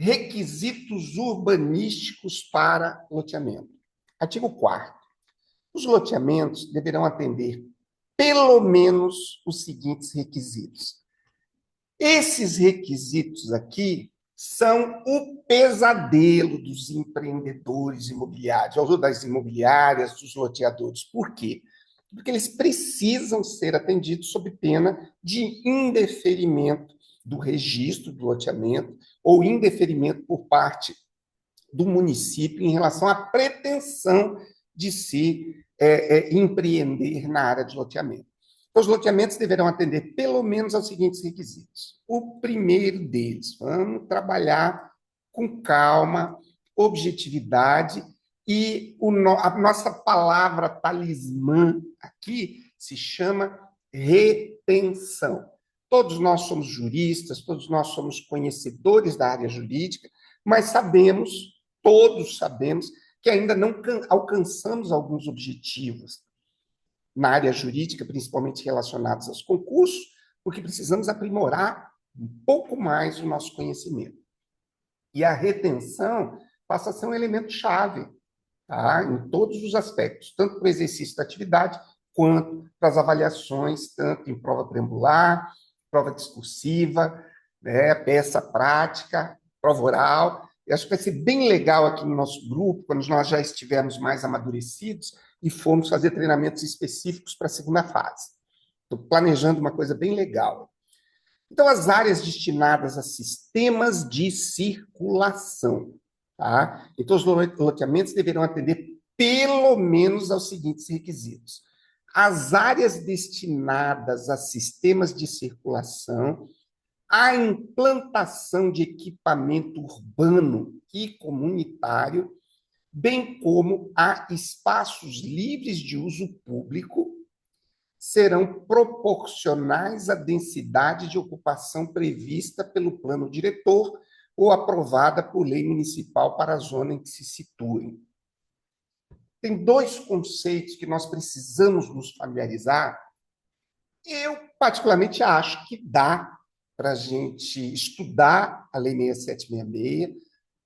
Requisitos urbanísticos para loteamento. Artigo 4º. Os loteamentos deverão atender pelo menos os seguintes requisitos. Esses requisitos aqui são o pesadelo dos empreendedores imobiliários, ou das imobiliárias, dos loteadores. Por quê? Porque eles precisam ser atendidos sob pena de indeferimento do registro do loteamento ou indeferimento por parte do município em relação à pretensão de se empreender na área de loteamento. Então, os loteamentos deverão atender pelo menos aos seguintes requisitos. O primeiro deles, vamos trabalhar com calma, objetividade, e a nossa palavra talismã aqui se chama retenção. Todos nós somos juristas, todos nós somos conhecedores da área jurídica, mas todos sabemos, que ainda não alcançamos alguns objetivos na área jurídica, principalmente relacionados aos concursos, porque precisamos aprimorar um pouco mais o nosso conhecimento. E a retenção passa a ser um elemento-chave, tá? Em todos os aspectos, tanto para o exercício da atividade, quanto para as avaliações, tanto em prova preambular, prova discursiva, né, peça prática, prova oral. Eu acho que vai ser bem legal aqui no nosso grupo, quando nós já estivermos mais amadurecidos e formos fazer treinamentos específicos para a segunda fase. Estou planejando uma coisa bem legal. Então, as áreas destinadas a sistemas de circulação. Tá? Então, os loteamentos deverão atender pelo menos aos seguintes requisitos. As áreas destinadas a sistemas de circulação, a implantação de equipamento urbano e comunitário, bem como a espaços livres de uso público, serão proporcionais à densidade de ocupação prevista pelo plano diretor ou aprovada por lei municipal para a zona em que se situem. Tem dois conceitos que nós precisamos nos familiarizar. Eu, particularmente, acho que dá para a gente estudar a Lei 6766,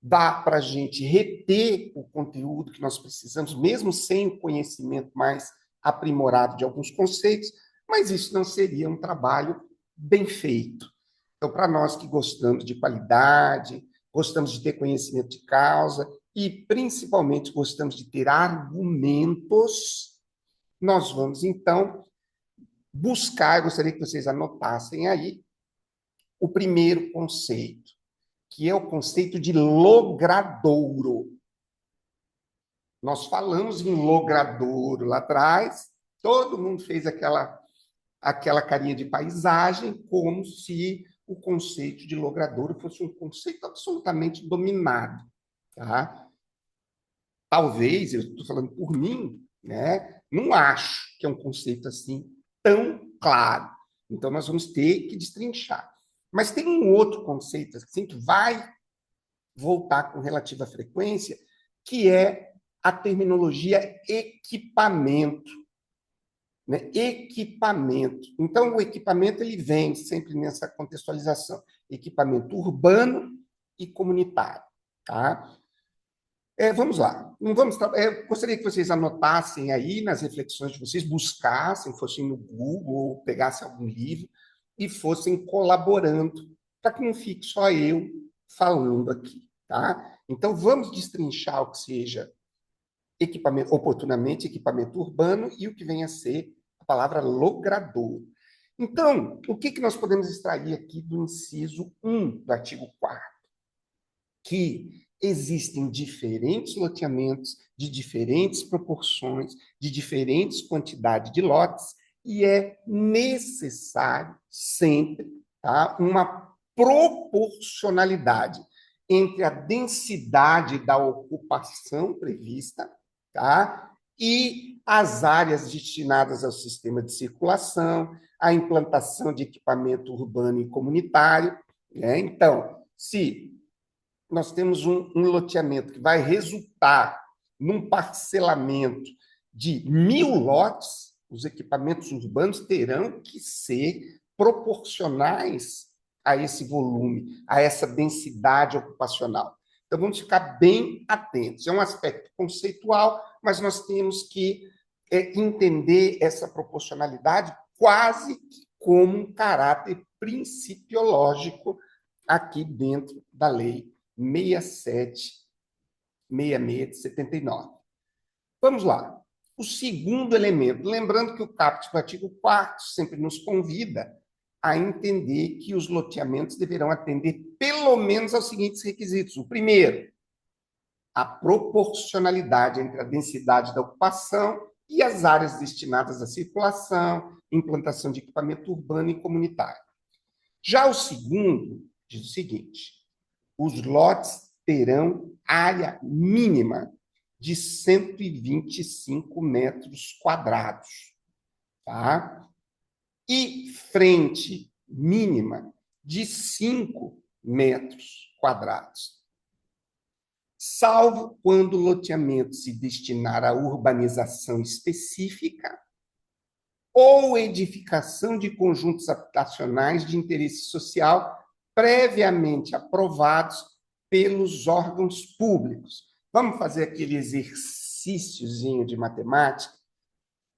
dá para a gente reter o conteúdo que nós precisamos, mesmo sem o conhecimento mais aprimorado de alguns conceitos, mas isso não seria um trabalho bem feito. Então, para nós que gostamos de qualidade, gostamos de ter conhecimento de causa e, principalmente, gostamos de ter argumentos, nós vamos, então, buscar, eu gostaria que vocês anotassem aí, o primeiro conceito, que é o conceito de logradouro. Nós falamos em logradouro lá atrás, todo mundo fez aquela carinha de paisagem, como se o conceito de logradouro fosse um conceito absolutamente dominado. Tá? Talvez, eu estou falando por mim, né, não acho que é um conceito assim tão claro. Então, nós vamos ter que destrinchar. Mas tem um outro conceito assim, que vai voltar com relativa frequência, que é a terminologia equipamento. Né? Equipamento. Então, o equipamento ele vem sempre nessa contextualização. Equipamento urbano e comunitário. Tá? Vamos lá. Gostaria que vocês anotassem aí nas reflexões de vocês, buscassem, fossem no Google, ou pegassem algum livro, e fossem colaborando, para que não fique só eu falando aqui. Tá? Então, vamos destrinchar o que seja equipamento, oportunamente equipamento urbano, e o que vem a ser a palavra logrador. Então, o que nós podemos extrair aqui do inciso 1 do artigo 4º? Que existem diferentes loteamentos, de diferentes proporções, de diferentes quantidades de lotes, e é necessário sempre, tá, uma proporcionalidade entre a densidade da ocupação prevista, tá, e as áreas destinadas ao sistema de circulação, a implantação de equipamento urbano e comunitário. Né? Então, se nós temos um loteamento que vai resultar num parcelamento de 1.000 lotes, os equipamentos urbanos terão que ser proporcionais a esse volume, a essa densidade ocupacional. Então, vamos ficar bem atentos. É um aspecto conceitual, mas nós temos que entender essa proporcionalidade quase que como um caráter principiológico aqui dentro da Lei 6766 de 79. Vamos lá. O segundo elemento, lembrando que o caput do artigo 4º sempre nos convida a entender que os loteamentos deverão atender pelo menos aos seguintes requisitos. O primeiro, a proporcionalidade entre a densidade da ocupação e as áreas destinadas à circulação, implantação de equipamento urbano e comunitário. Já o segundo diz o seguinte: os lotes terão área mínima de 125 metros quadrados, tá? E frente mínima de 5 metros quadrados. Salvo quando o loteamento se destinar à urbanização específica ou edificação de conjuntos habitacionais de interesse social previamente aprovados pelos órgãos públicos. Vamos fazer aquele exercíciozinho de matemática?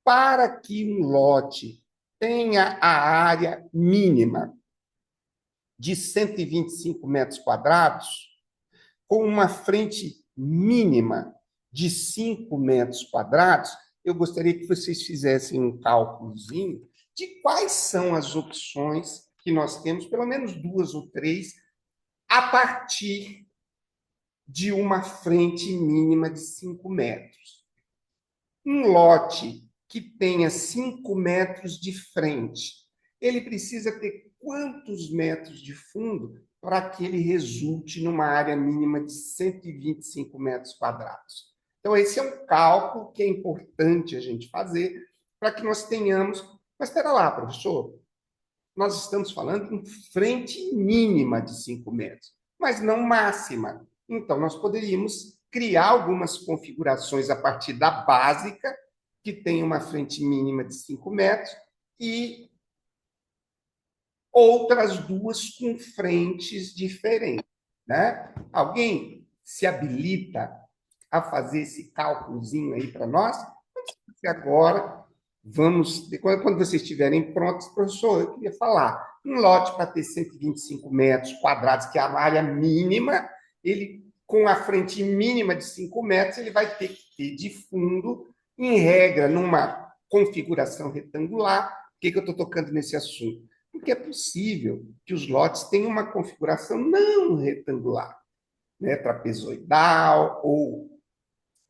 Para que um lote tenha a área mínima de 125 metros quadrados, com uma frente mínima de 5 metros quadrados, eu gostaria que vocês fizessem um cálculozinho de quais são as opções que nós temos, pelo menos 2 ou 3, a partir de uma frente mínima de 5 metros. Um lote que tenha 5 metros de frente, ele precisa ter quantos metros de fundo para que ele resulte numa área mínima de 125 metros quadrados? Então, esse é um cálculo que é importante a gente fazer para que nós tenhamos... Mas espera lá, professor, nós estamos falando em frente mínima de 5 metros, mas não máxima. Então, nós poderíamos criar algumas configurações a partir da básica, que tem uma frente mínima de 5 metros, e outras 2 com frentes diferentes, né? Alguém se habilita a fazer esse cálculozinho aí para nós? Agora, quando vocês estiverem prontos, professor, eu queria falar, um lote para ter 125 metros quadrados, que é a área mínima, ele, com a frente mínima de 5 metros, ele vai ter que ter de fundo, em regra, numa configuração retangular. Por que eu estou tocando nesse assunto? Porque é possível que os lotes tenham uma configuração não retangular, né, trapezoidal ou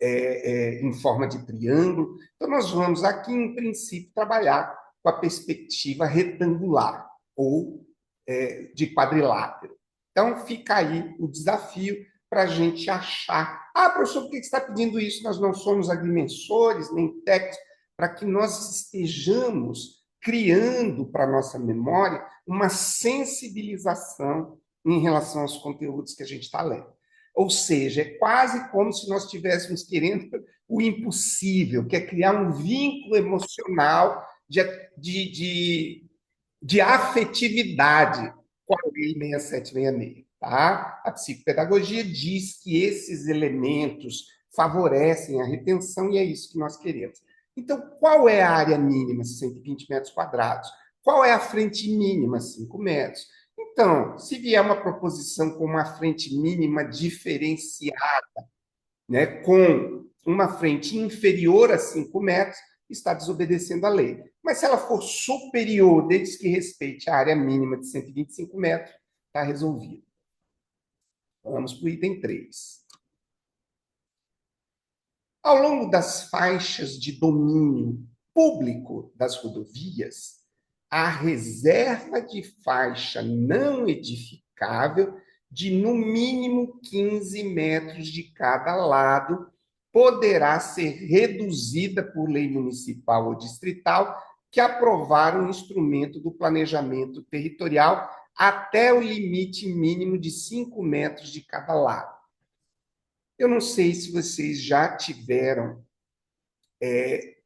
em forma de triângulo. Então, nós vamos aqui, em princípio, trabalhar com a perspectiva retangular ou de quadrilátero. Então, fica aí o desafio para a gente achar. Ah, professor, por que você está pedindo isso? Nós não somos agrimensores, nem técnicos, para que nós estejamos criando para a nossa memória uma sensibilização em relação aos conteúdos que a gente está lendo. Ou seja, é quase como se nós estivéssemos querendo o impossível, que é criar um vínculo emocional de afetividade com a Lei 6766. Tá? A psicopedagogia diz que esses elementos favorecem a retenção e é isso que nós queremos. Então, qual é a área mínima? 120 metros quadrados. Qual é a frente mínima? 5 metros. Então, se vier uma proposição com uma frente mínima diferenciada, né, com uma frente inferior a 5 metros, está desobedecendo a lei. Mas se ela for superior, desde que respeite a área mínima de 125 metros, está resolvido. Vamos para o item 3. Ao longo das faixas de domínio público das rodovias, a reserva de faixa não edificável de, no mínimo, 15 metros de cada lado poderá ser reduzida por lei municipal ou distrital que aprovar um instrumento do planejamento territorial até o limite mínimo de 5 metros de cada lado. Eu não sei se vocês já tiveram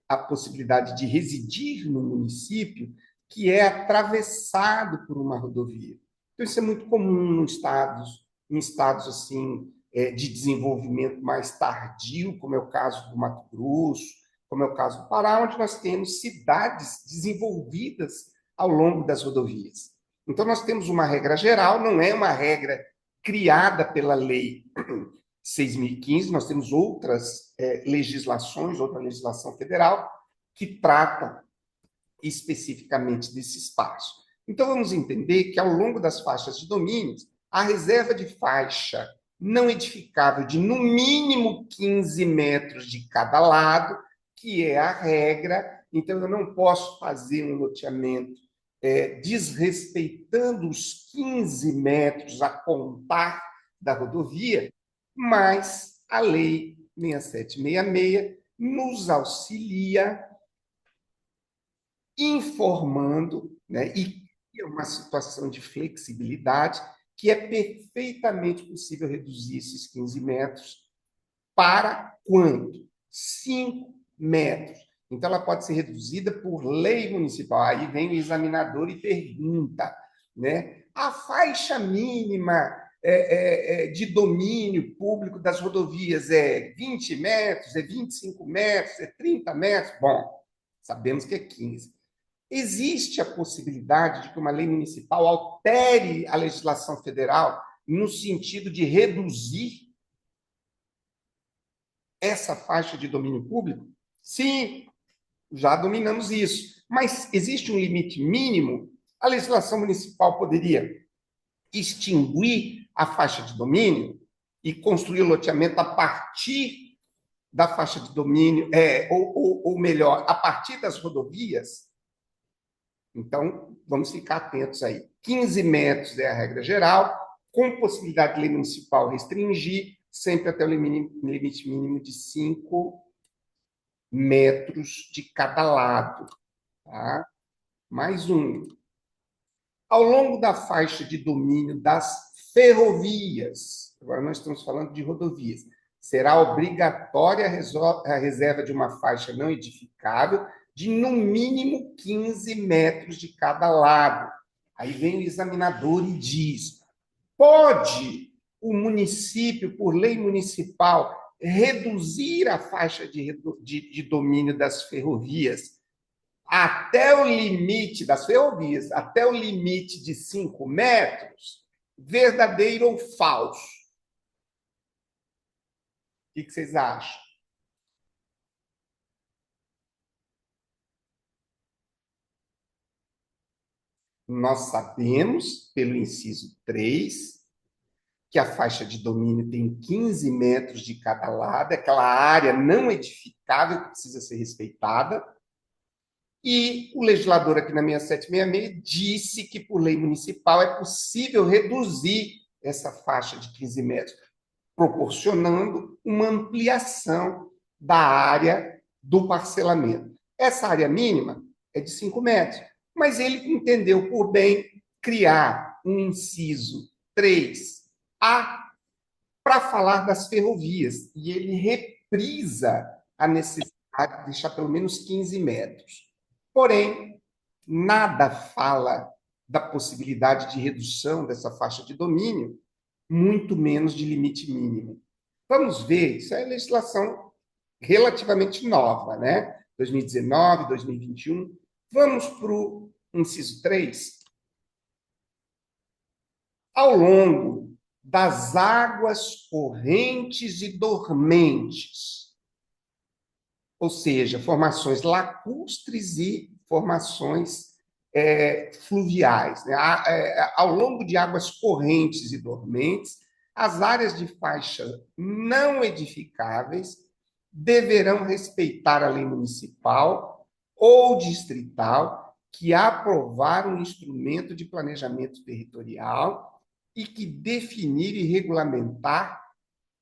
a possibilidade de residir no município que é atravessado por uma rodovia. Então, isso é muito comum em estados assim, de desenvolvimento mais tardio, como é o caso do Mato Grosso, como é o caso do Pará, onde nós temos cidades desenvolvidas ao longo das rodovias. Então, nós temos uma regra geral, não é uma regra criada pela lei 6.015, nós temos outras legislações, outra legislação federal, que trata especificamente desse espaço. Então, vamos entender que, ao longo das faixas de domínios, a reserva de faixa não edificável de, no mínimo, 15 metros de cada lado, que é a regra. Então, eu não posso fazer um loteamento desrespeitando os 15 metros a contar da rodovia, mas a Lei 6766 nos auxilia informando, né, e cria uma situação de flexibilidade que é perfeitamente possível reduzir esses 15 metros para quanto? 5 metros. Então, ela pode ser reduzida por lei municipal. Aí vem o examinador e pergunta, né? A faixa mínima de domínio público das rodovias é 20 metros, é 25 metros, é 30 metros? Bom, sabemos que é 15. Existe a possibilidade de que uma lei municipal altere a legislação federal no sentido de reduzir essa faixa de domínio público? Sim, já dominamos isso. Mas existe um limite mínimo? A legislação municipal poderia extinguir a faixa de domínio e construir o loteamento a partir da faixa de domínio, ou melhor, a partir das rodovias? Então, vamos ficar atentos aí. 15 metros é a regra geral, com possibilidade de lei municipal restringir, sempre até o limite mínimo de 5 metros de cada lado. Tá? Mais um. Ao longo da faixa de domínio das ferrovias, agora nós estamos falando de rodovias, será obrigatória a reserva de uma faixa não edificável de, no mínimo, 15 metros de cada lado. Aí vem o examinador e diz: pode o município, por lei municipal, reduzir a faixa de domínio das ferrovias até o limite das ferrovias, até o limite de 5 metros? Verdadeiro ou falso? O que vocês acham? Nós sabemos, pelo inciso 3, que a faixa de domínio tem 15 metros de cada lado, aquela área não edificável que precisa ser respeitada. E o legislador aqui na 6766 disse que, por lei municipal, é possível reduzir essa faixa de 15 metros, proporcionando uma ampliação da área do parcelamento. Essa área mínima é de 5 metros, mas ele entendeu por bem criar um inciso 3A para falar das ferrovias, e ele reprisa a necessidade de deixar pelo menos 15 metros. Porém, nada fala da possibilidade de redução dessa faixa de domínio, muito menos de limite mínimo. Vamos ver, isso é legislação relativamente nova, né? 2019, 2021. Vamos para o inciso 3. Ao longo das águas correntes e dormentes, ou seja, formações lacustres e formações fluviais, né? Ao longo de águas correntes e dormentes, as áreas de faixa não edificáveis deverão respeitar a lei municipal ou distrital que aprovar um instrumento de planejamento territorial e que definir e regulamentar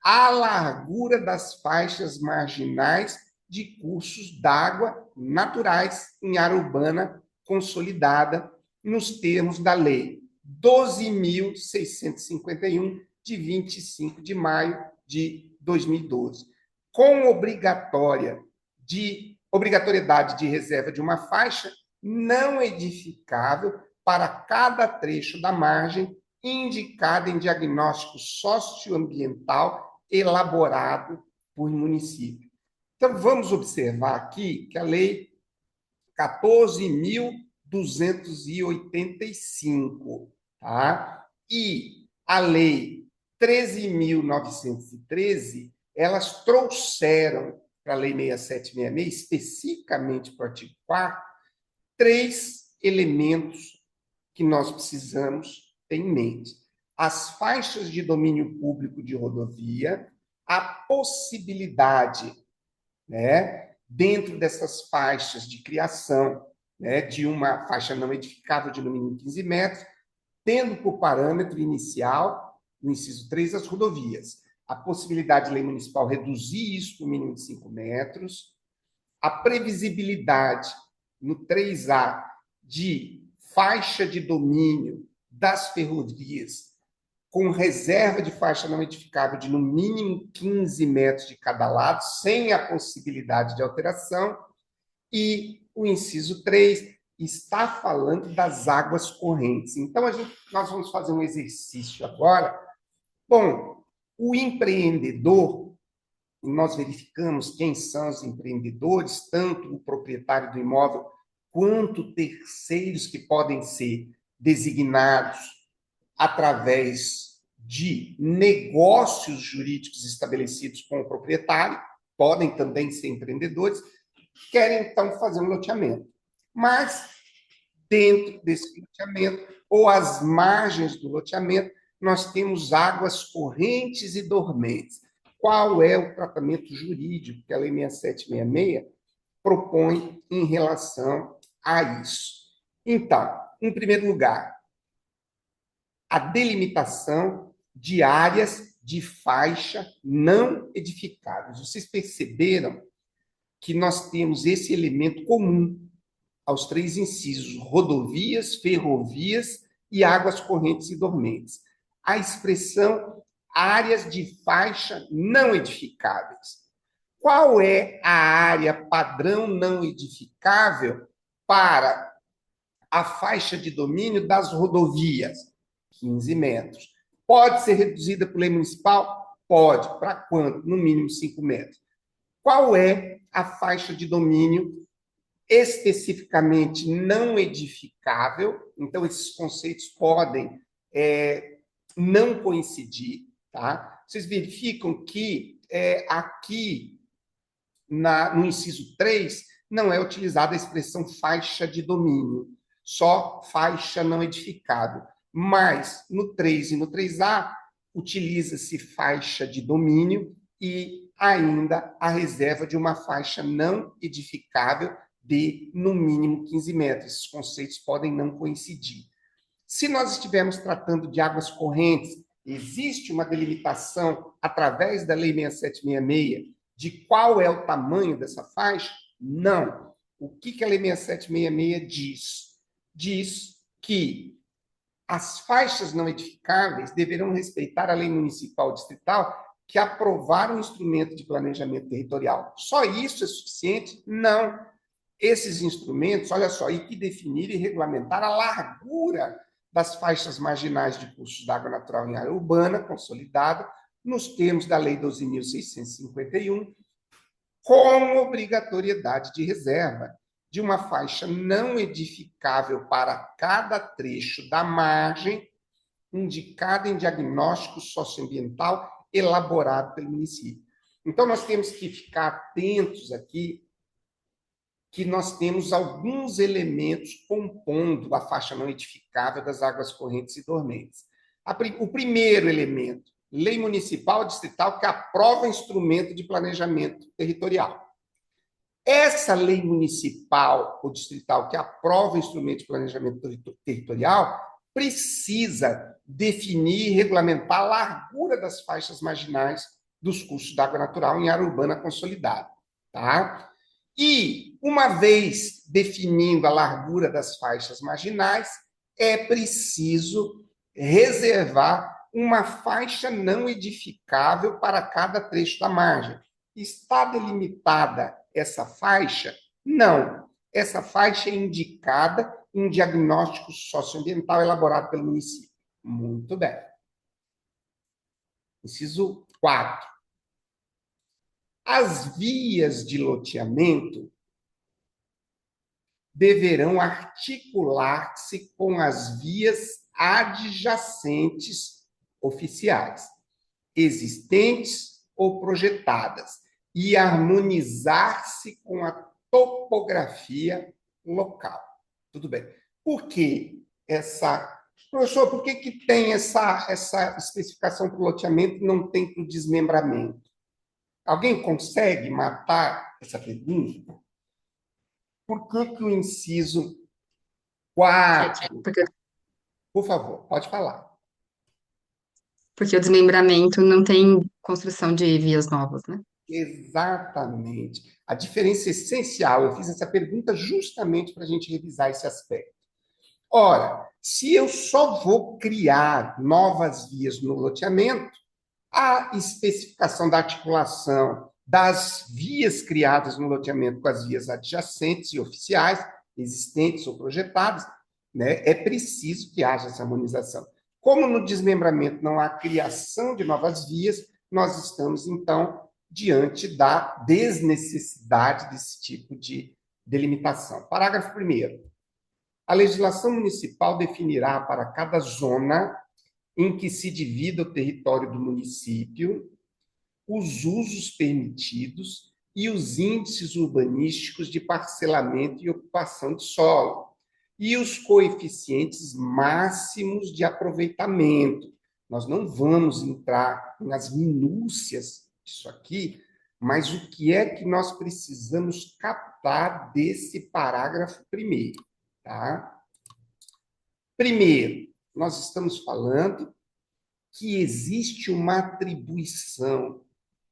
a largura das faixas marginais de cursos d'água naturais em área urbana consolidada nos termos da Lei 12.651, de 25 de maio de 2012, com obrigatoriedade de reserva de uma faixa não edificável para cada trecho da margem indicada em diagnóstico socioambiental elaborado por município. Então, vamos observar aqui que a Lei 14.285, tá? E a Lei 13.913, elas trouxeram para a Lei 6766, especificamente para o artigo 4º, 3 elementos que nós precisamos ter em mente. As faixas de domínio público de rodovia, a possibilidade, né, dentro dessas faixas de criação, né, de uma faixa não edificável de no mínimo 15 metros, tendo por parâmetro inicial, no inciso 3, as rodovias. A possibilidade de lei municipal reduzir isso para o mínimo de 5 metros, a previsibilidade, no 3A, de faixa de domínio das ferrovias, com reserva de faixa não edificável de no mínimo 15 metros de cada lado, sem a possibilidade de alteração, e o inciso 3 está falando das águas correntes. Então, nós vamos fazer um exercício agora. Bom, o empreendedor, nós verificamos quem são os empreendedores, tanto o proprietário do imóvel quanto terceiros que podem ser designados através de negócios jurídicos estabelecidos com o proprietário, podem também ser empreendedores, querem, então, fazer um loteamento. Mas, dentro desse loteamento, ou às margens do loteamento, nós temos águas correntes e dormentes. Qual é o tratamento jurídico que a Lei 6766 propõe em relação a isso? Então, em primeiro lugar, a delimitação de áreas de faixa não edificáveis. Vocês perceberam que nós temos esse elemento comum aos 3 incisos: rodovias, ferrovias e águas correntes e dormentes. A expressão áreas de faixa não edificáveis. Qual é a área padrão não edificável para a faixa de domínio das rodovias? 15 metros. Pode ser reduzida por lei municipal? Pode. Para quanto? No mínimo 5 metros. Qual é a faixa de domínio especificamente não edificável? Então, esses conceitos podem não coincidir, tá? Vocês verificam que aqui no inciso 3 não é utilizada a expressão faixa de domínio, só faixa não edificável. Mas no 3 e no 3A utiliza-se faixa de domínio e ainda a reserva de uma faixa não edificável de, no mínimo, 15 metros. Esses conceitos podem não coincidir. Se nós estivermos tratando de águas correntes, existe uma delimitação através da Lei 6766 de qual é o tamanho dessa faixa? Não. O que a Lei 6766 diz? Diz que as faixas não edificáveis deverão respeitar a lei municipal distrital que aprovar um instrumento de planejamento territorial. Só isso é suficiente? Não. Esses instrumentos, olha só, e que definir e regulamentar a largura das faixas marginais de cursos d'água natural em área urbana, consolidada, nos termos da Lei 12.651, com obrigatoriedade de reserva de uma faixa não edificável para cada trecho da margem, indicada em diagnóstico socioambiental elaborado pelo município. Então, nós temos que ficar atentos aqui que nós temos alguns elementos compondo a faixa não edificável das águas correntes e dormentes. O primeiro elemento, lei municipal distrital que aprova instrumento de planejamento territorial. Essa lei municipal ou distrital que aprova instrumento de planejamento territorial precisa definir e regulamentar a largura das faixas marginais dos cursos d'água natural em área urbana consolidada, tá? E, uma vez definindo a largura das faixas marginais, é preciso reservar uma faixa não edificável para cada trecho da margem. Está delimitada essa faixa? Não. Essa faixa é indicada em diagnóstico socioambiental elaborado pelo município. Muito bem. Inciso 4. As vias de loteamento deverão articular-se com as vias adjacentes oficiais, existentes ou projetadas, e harmonizar-se com a topografia local. Tudo bem. Por que essa... Professor, por que tem essa especificação para o loteamento e não tem para o desmembramento? Alguém consegue matar essa pergunta? Por que o inciso 4? Por favor, pode falar. Porque o desmembramento não tem construção de vias novas, né? Exatamente. A diferença essencial, eu fiz essa pergunta justamente para a gente revisar esse aspecto. Ora, se eu só vou criar novas vias no loteamento, a especificação da articulação das vias criadas no loteamento com as vias adjacentes e oficiais, existentes ou projetadas, né, é preciso que haja essa harmonização. Como no desmembramento não há criação de novas vias, nós estamos, então, diante da desnecessidade desse tipo de delimitação. Parágrafo 1º. A legislação municipal definirá para cada zona em que se divida o território do município os usos permitidos e os índices urbanísticos de parcelamento e ocupação de solo, e os coeficientes máximos de aproveitamento. Nós não vamos entrar nas minúcias disso aqui, mas o que é que nós precisamos captar desse parágrafo primeiro, tá? Primeiro, nós estamos falando que existe uma atribuição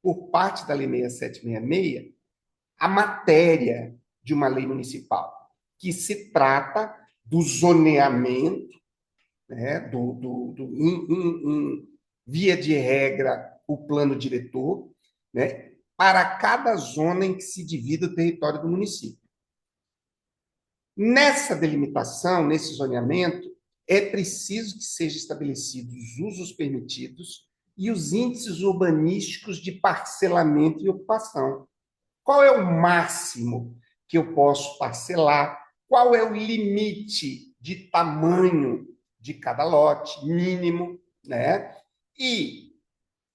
por parte da Lei 6766 à matéria de uma lei municipal, que se trata do zoneamento, né, via de regra, o plano diretor, né, para cada zona em que se divida o território do município. Nessa delimitação, nesse zoneamento, é preciso que sejam estabelecidos os usos permitidos e os índices urbanísticos de parcelamento e ocupação. Qual é o máximo que eu posso parcelar? Qual é o limite de tamanho de cada lote, mínimo, né? E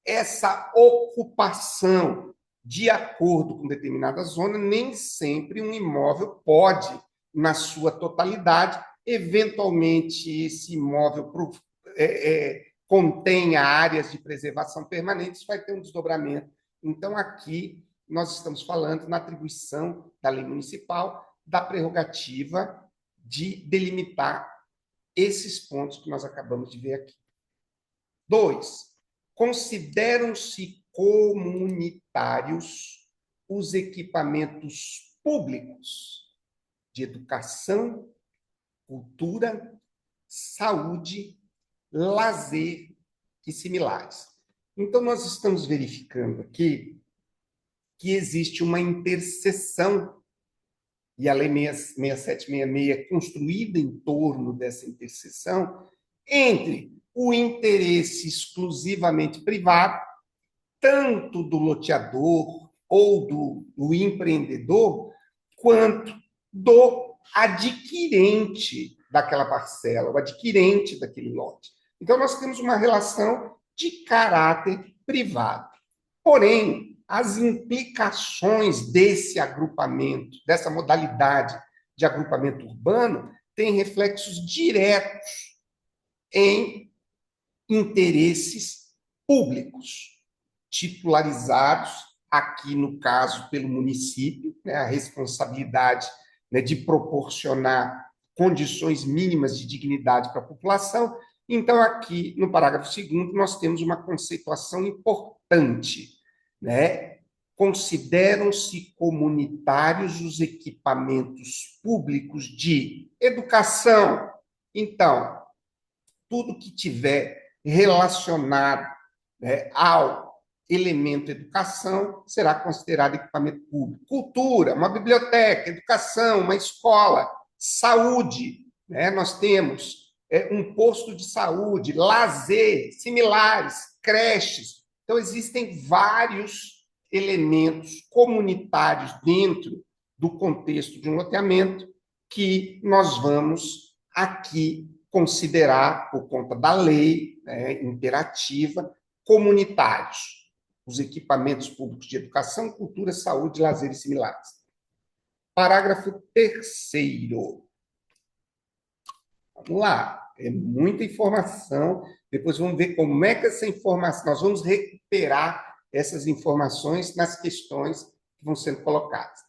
essa ocupação, de acordo com determinada zona, nem sempre um imóvel pode, na sua totalidade, eventualmente esse imóvel contenha áreas de preservação permanente, isso vai ter um desdobramento. Então, aqui, nós estamos falando na atribuição da lei municipal da prerrogativa de delimitar esses pontos que nós acabamos de ver aqui. 2. Consideram-se comunitários os equipamentos públicos de educação, cultura, saúde, lazer e similares. Então, nós estamos verificando aqui que existe uma interseção, e a Lei 6766 é construída em torno dessa interseção, entre o interesse exclusivamente privado, tanto do loteador ou do empreendedor, quanto do adquirente daquela parcela, o adquirente daquele lote. Então, nós temos uma relação de caráter privado. Porém, as implicações desse agrupamento, dessa modalidade de agrupamento urbano, têm reflexos diretos em interesses públicos, titularizados, aqui no caso pelo município, né, a responsabilidade, né, de proporcionar condições mínimas de dignidade para a população. Então, aqui no parágrafo 2º, nós temos uma conceituação importante, né? Consideram-se comunitários os equipamentos públicos de educação. Então, tudo que tiver relacionado, né, ao elemento educação será considerado equipamento público. Cultura, uma biblioteca, educação, uma escola, saúde, né? Nós temos um posto de saúde, lazer, similares, creches. Então, existem vários elementos comunitários dentro do contexto de um loteamento que nós vamos aqui considerar, por conta da lei, né, imperativa, comunitários. Os equipamentos públicos de educação, cultura, saúde, lazer e similares. Parágrafo 3º. Vamos lá, é muita informação. Depois vamos ver como é que essa informação, nós vamos recuperar essas informações nas questões que vão sendo colocadas.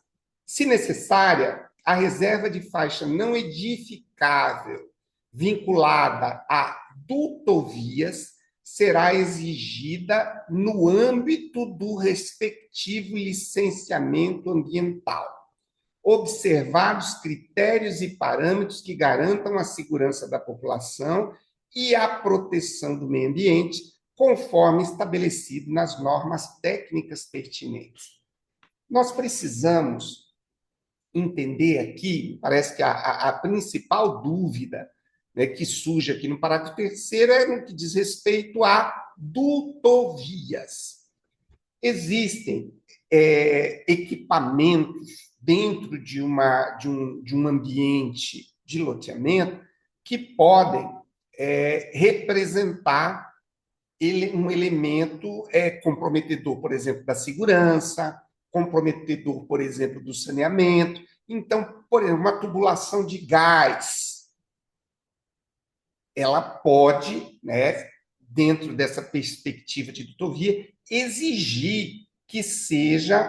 Se necessária, a reserva de faixa não edificável vinculada a dutovias será exigida no âmbito do respectivo licenciamento ambiental, observados critérios e parâmetros que garantam a segurança da população e a proteção do meio ambiente, conforme estabelecido nas normas técnicas pertinentes. Nós precisamos entender aqui, parece que a principal dúvida, né, que surge aqui no parágrafo 3º é no que diz respeito a dutovias. Existem equipamentos dentro de um ambiente de loteamento que podem representar um elemento comprometedor, por exemplo, da segurança, comprometedor, por exemplo, do saneamento. Então, por exemplo, uma tubulação de gás, ela pode, né, dentro dessa perspectiva de dutovia, exigir que sejam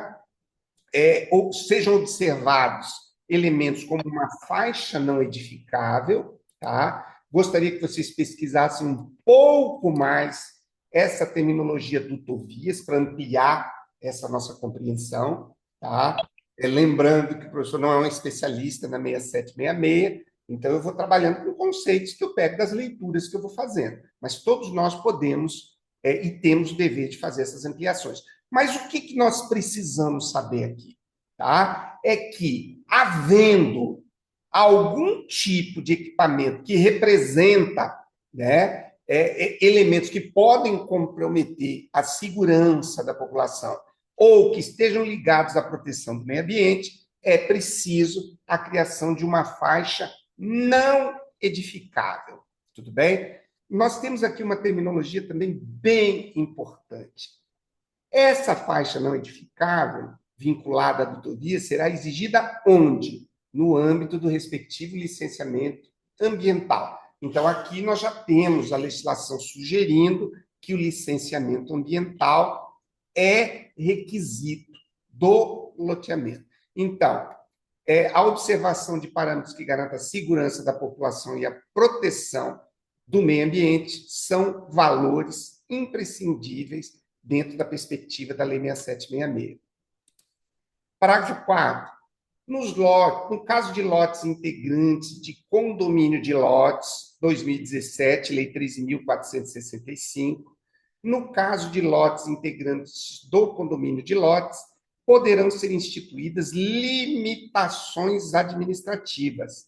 observados elementos como uma faixa não edificável, tá? Gostaria que vocês pesquisassem um pouco mais essa terminologia dutovias para ampliar essa nossa compreensão, tá? Lembrando que o professor não é um especialista na 6766, então eu vou trabalhando com conceitos que eu pego das leituras que eu vou fazendo, mas todos nós podemos e temos o dever de fazer essas ampliações. Mas o que nós precisamos saber aqui? Tá? É que, havendo algum tipo de equipamento que representa, né, elementos que podem comprometer a segurança da população ou que estejam ligados à proteção do meio ambiente, é preciso a criação de uma faixa não edificável. Tudo bem? Nós temos aqui uma terminologia também bem importante. Essa faixa não edificável, vinculada à dutovia, será exigida onde? No âmbito do respectivo licenciamento ambiental. Então, aqui nós já temos a legislação sugerindo que o licenciamento ambiental é requisito do loteamento. Então, a observação de parâmetros que garantam a segurança da população e a proteção do meio ambiente são valores imprescindíveis dentro da perspectiva da Lei 6766. Parágrafo 4º. No caso de lotes integrantes de condomínio de lotes, 2017, Lei 13.465, no caso de lotes integrantes do condomínio de lotes, poderão ser instituídas limitações administrativas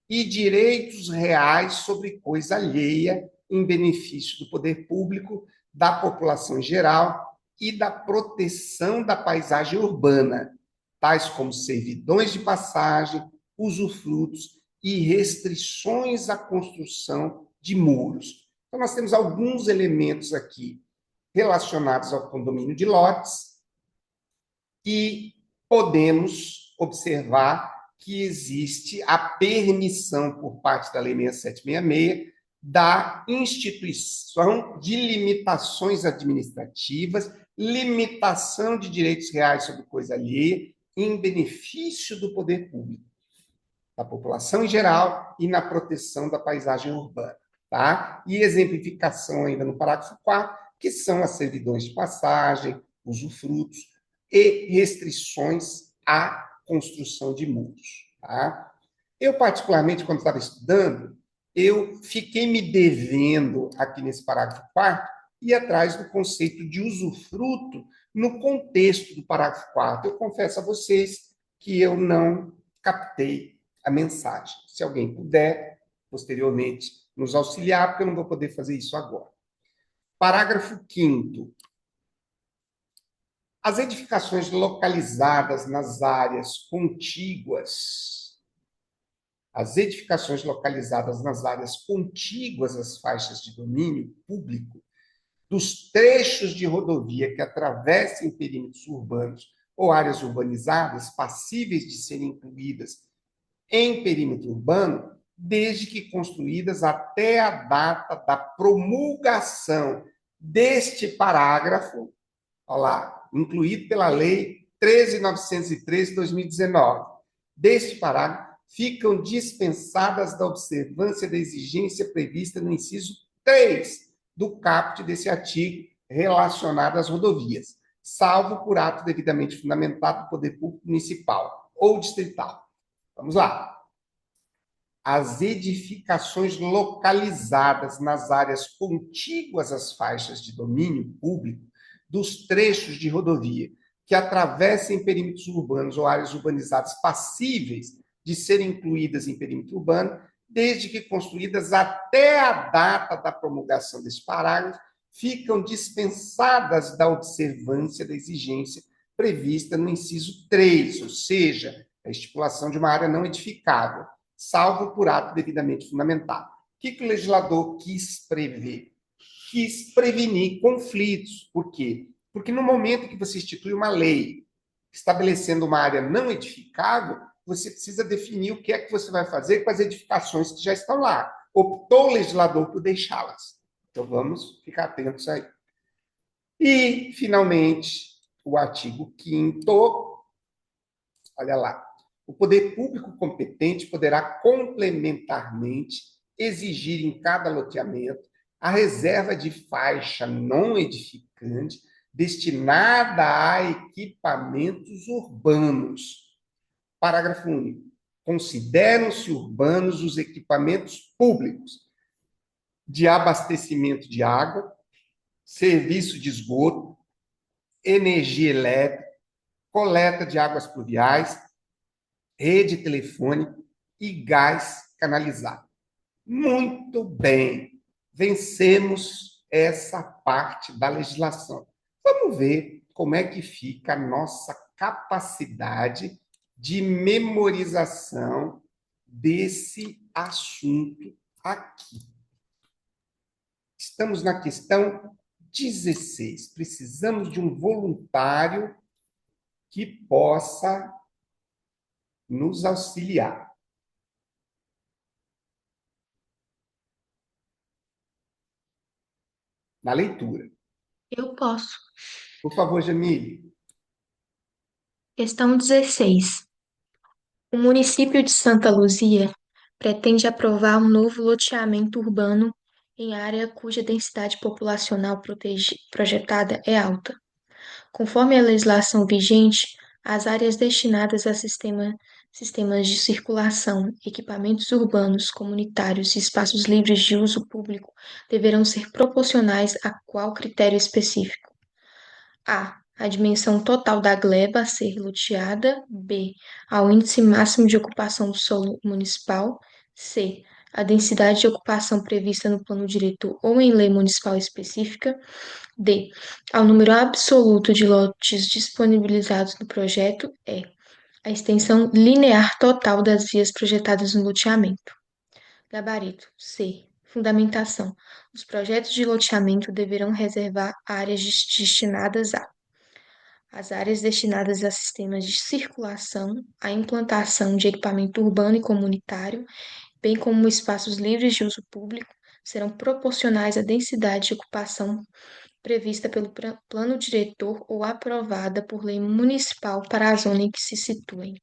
e direitos reais sobre coisa alheia em benefício do poder público, da população em geral e da proteção da paisagem urbana, tais como servidões de passagem, usufrutos e restrições à construção de muros. Então, nós temos alguns elementos aqui relacionados ao condomínio de lotes e podemos observar que existe a permissão por parte da Lei 6766 da instituição de limitações administrativas, limitação de direitos reais sobre coisa alheia, em benefício do poder público, da população em geral e na proteção da paisagem urbana. Tá? E exemplificação ainda no parágrafo 4º, que são as servidões de passagem, usufrutos e restrições à construção de muros. Tá? Eu, particularmente, quando estava estudando, eu fiquei me devendo, aqui nesse parágrafo 4º, ir atrás do conceito de usufruto no contexto do parágrafo 4º. Eu confesso a vocês que eu não captei a mensagem. Se alguém puder posteriormente nos auxiliar, porque eu não vou poder fazer isso agora. Parágrafo 5º. As edificações localizadas nas áreas contíguas, às faixas de domínio público, dos trechos de rodovia que atravessem perímetros urbanos ou áreas urbanizadas passíveis de serem incluídas em perímetro urbano, desde que construídas até a data da promulgação deste parágrafo, olha lá, incluído pela Lei 13.913 de 2019. Deste parágrafo, ficam dispensadas da observância da exigência prevista no inciso 3 do caput desse artigo relacionado às rodovias, salvo por ato devidamente fundamentado do poder público municipal ou distrital. Vamos lá. As edificações localizadas nas áreas contíguas às faixas de domínio público dos trechos de rodovia que atravessem perímetros urbanos ou áreas urbanizadas passíveis de serem incluídas em perímetro urbano, desde que construídas até a data da promulgação desse parágrafo, ficam dispensadas da observância da exigência prevista no inciso 3, ou seja, a estipulação de uma área não edificável, salvo por ato devidamente fundamentado. O que o legislador quis prever? Quis prevenir conflitos. Por quê? Porque no momento que você institui uma lei estabelecendo uma área não edificável, você precisa definir o que é que você vai fazer com as edificações que já estão lá. Optou o legislador por deixá-las. Então, vamos ficar atentos aí. E, finalmente, o artigo 5º, olha lá. O poder público competente poderá complementarmente exigir em cada loteamento a reserva de faixa não edificante destinada a equipamentos urbanos. Parágrafo único. Consideram-se urbanos os equipamentos públicos de abastecimento de água, serviço de esgoto, energia elétrica, coleta de águas pluviais, rede telefônica e gás canalizado. Muito bem, vencemos essa parte da legislação. Vamos ver como é que fica a nossa capacidade de memorização desse assunto aqui. Estamos na questão 16. Precisamos de um voluntário que possa nos auxiliar. Na leitura. Eu posso. Por favor, Jamile. Questão 16. O município de Santa Luzia pretende aprovar um novo loteamento urbano em área cuja densidade populacional projetada é alta. Conforme a legislação vigente, as áreas destinadas a sistemas de circulação, equipamentos urbanos, comunitários e espaços livres de uso público deverão ser proporcionais a qual critério específico? A dimensão total da gleba a ser loteada. B. Ao índice máximo de ocupação do solo municipal. C. A densidade de ocupação prevista no plano diretor ou em lei municipal específica. D. Ao número absoluto de lotes disponibilizados no projeto. E. A extensão linear total das vias projetadas no loteamento. Gabarito. C. Fundamentação. Os projetos de loteamento deverão reservar áreas destinadas a as áreas destinadas a sistemas de circulação, a implantação de equipamento urbano e comunitário, bem como espaços livres de uso público, serão proporcionais à densidade de ocupação prevista pelo plano diretor ou aprovada por lei municipal para a zona em que se situem.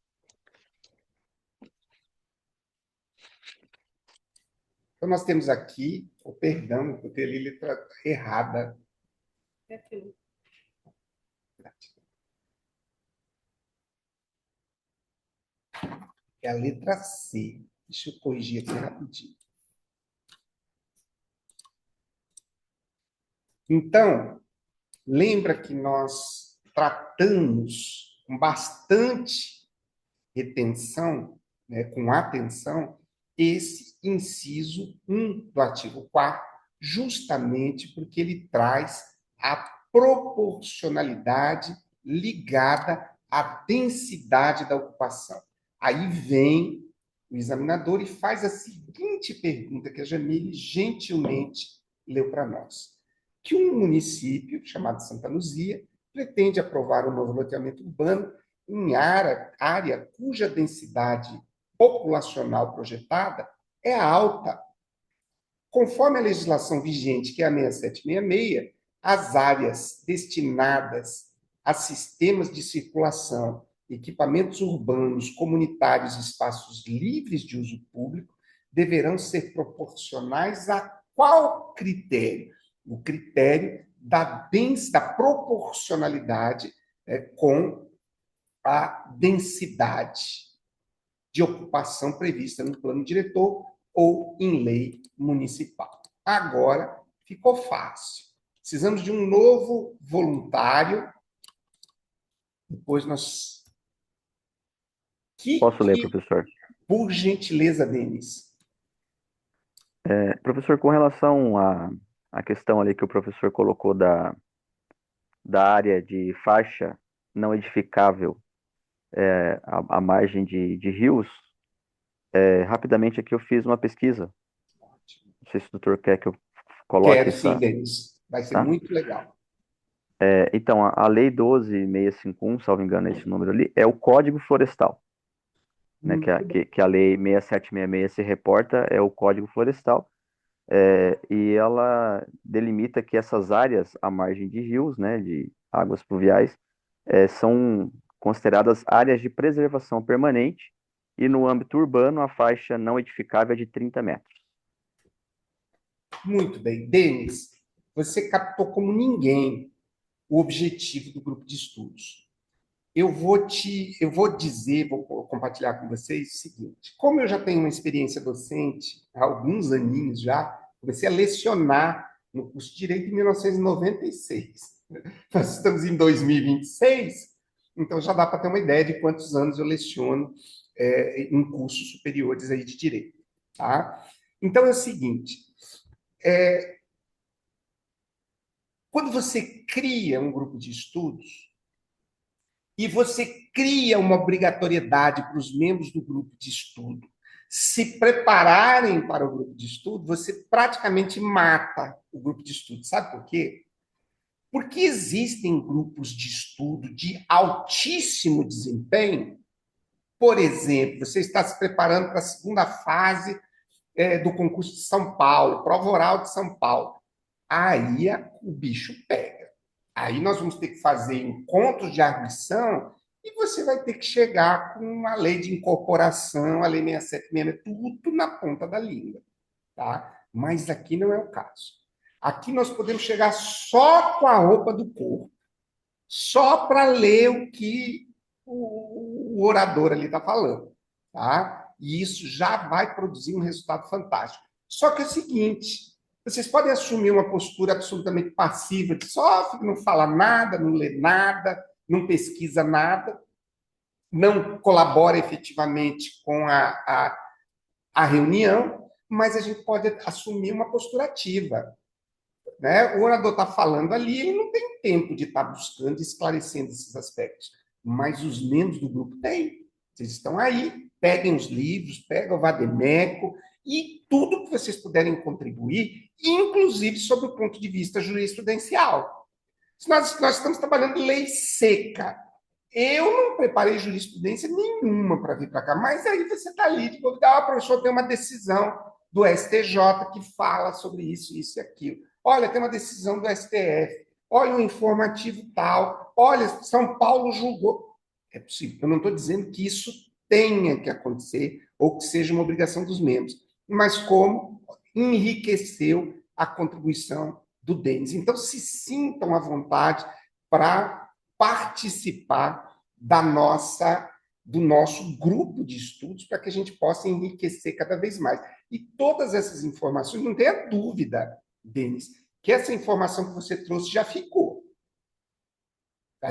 Então, nós temos aqui, perdão, eu botei ali letra errada. É a letra C. Deixa eu corrigir aqui rapidinho. Então, lembra que nós tratamos com bastante retenção, né, com atenção, esse inciso 1 do artigo 4º, justamente porque ele traz a proporcionalidade ligada à densidade da ocupação. Aí vem o examinador e faz a seguinte pergunta que a Jamile gentilmente leu para nós. Que um município, chamado Santa Luzia, pretende aprovar um novo loteamento urbano em área cuja densidade populacional projetada é alta. Conforme a legislação vigente, que é a 6766, as áreas destinadas a sistemas de circulação, equipamentos urbanos, comunitários e espaços livres de uso público deverão ser proporcionais a qual critério? O critério da proporcionalidade com a densidade de ocupação prevista no plano diretor ou em lei municipal. Agora ficou fácil. Precisamos de um novo voluntário. Depois nós... Posso ler, professor? Por gentileza, Denis. Professor, com relação à questão ali que o professor colocou da área de faixa não edificável à margem de rios, rapidamente aqui eu fiz uma pesquisa. Não sei se o doutor quer que eu coloque Quero essa... sim, Denis. Vai ser Tá? muito legal. Então, a Lei 12.651, salvo engano, esse número ali, é o Código Florestal, né, que a Lei 6766 se reporta, é o Código Florestal, e ela delimita que essas áreas à margem de rios, né, de águas pluviais, são consideradas áreas de preservação permanente, e no âmbito urbano a faixa não edificável é de 30 metros. Muito bem. Denis, você captou como ninguém o objetivo do grupo de estudos. Eu vou compartilhar com vocês o seguinte: como eu já tenho uma experiência docente há alguns aninhos já, comecei a lecionar no curso de Direito em 1996. Nós estamos em 2026, então já dá para ter uma ideia de quantos anos eu leciono em cursos superiores aí de Direito. Tá? Então é o seguinte, quando você cria um grupo de estudos, e você cria uma obrigatoriedade para os membros do grupo de estudo se prepararem para o grupo de estudo, você praticamente mata o grupo de estudo. Sabe por quê? Porque existem grupos de estudo de altíssimo desempenho. Por exemplo, você está se preparando para a segunda fase do concurso de São Paulo, prova oral de São Paulo. Aí o bicho pega. Aí nós vamos ter que fazer encontros de arguição e você vai ter que chegar com a lei de incorporação, a lei 6766, tudo na ponta da língua. Tá? Mas aqui não é o caso. Aqui nós podemos chegar só com a roupa do corpo, só para ler o que o orador ali está falando. Tá? E isso já vai produzir um resultado fantástico. Só que é o seguinte... Vocês podem assumir uma postura absolutamente passiva, de só não fala nada, não lê nada, não pesquisa nada, não colabora efetivamente com a reunião, mas a gente pode assumir uma postura ativa. Né? O orador está falando ali, ele não tem tempo de estar buscando e esclarecendo esses aspectos, mas os membros do grupo têm. Vocês estão aí, peguem os livros, pegam o Vademécum, e tudo que vocês puderem contribuir, inclusive sob o ponto de vista jurisprudencial. Nós estamos trabalhando lei seca. Eu não preparei jurisprudência nenhuma para vir para cá, mas aí você está ali de convidar, professor, tem uma decisão do STJ que fala sobre isso, isso e aquilo. Olha, tem uma decisão do STF. Olha, um informativo tal. Olha, São Paulo julgou. É possível. Eu não estou dizendo que isso tenha que acontecer ou que seja uma obrigação dos membros, mas como enriqueceu a contribuição do Denis. Então, se sintam à vontade para participar do nosso grupo de estudos, para que a gente possa enriquecer cada vez mais. E todas essas informações, não tenha dúvida, Denis, que essa informação que você trouxe já ficou.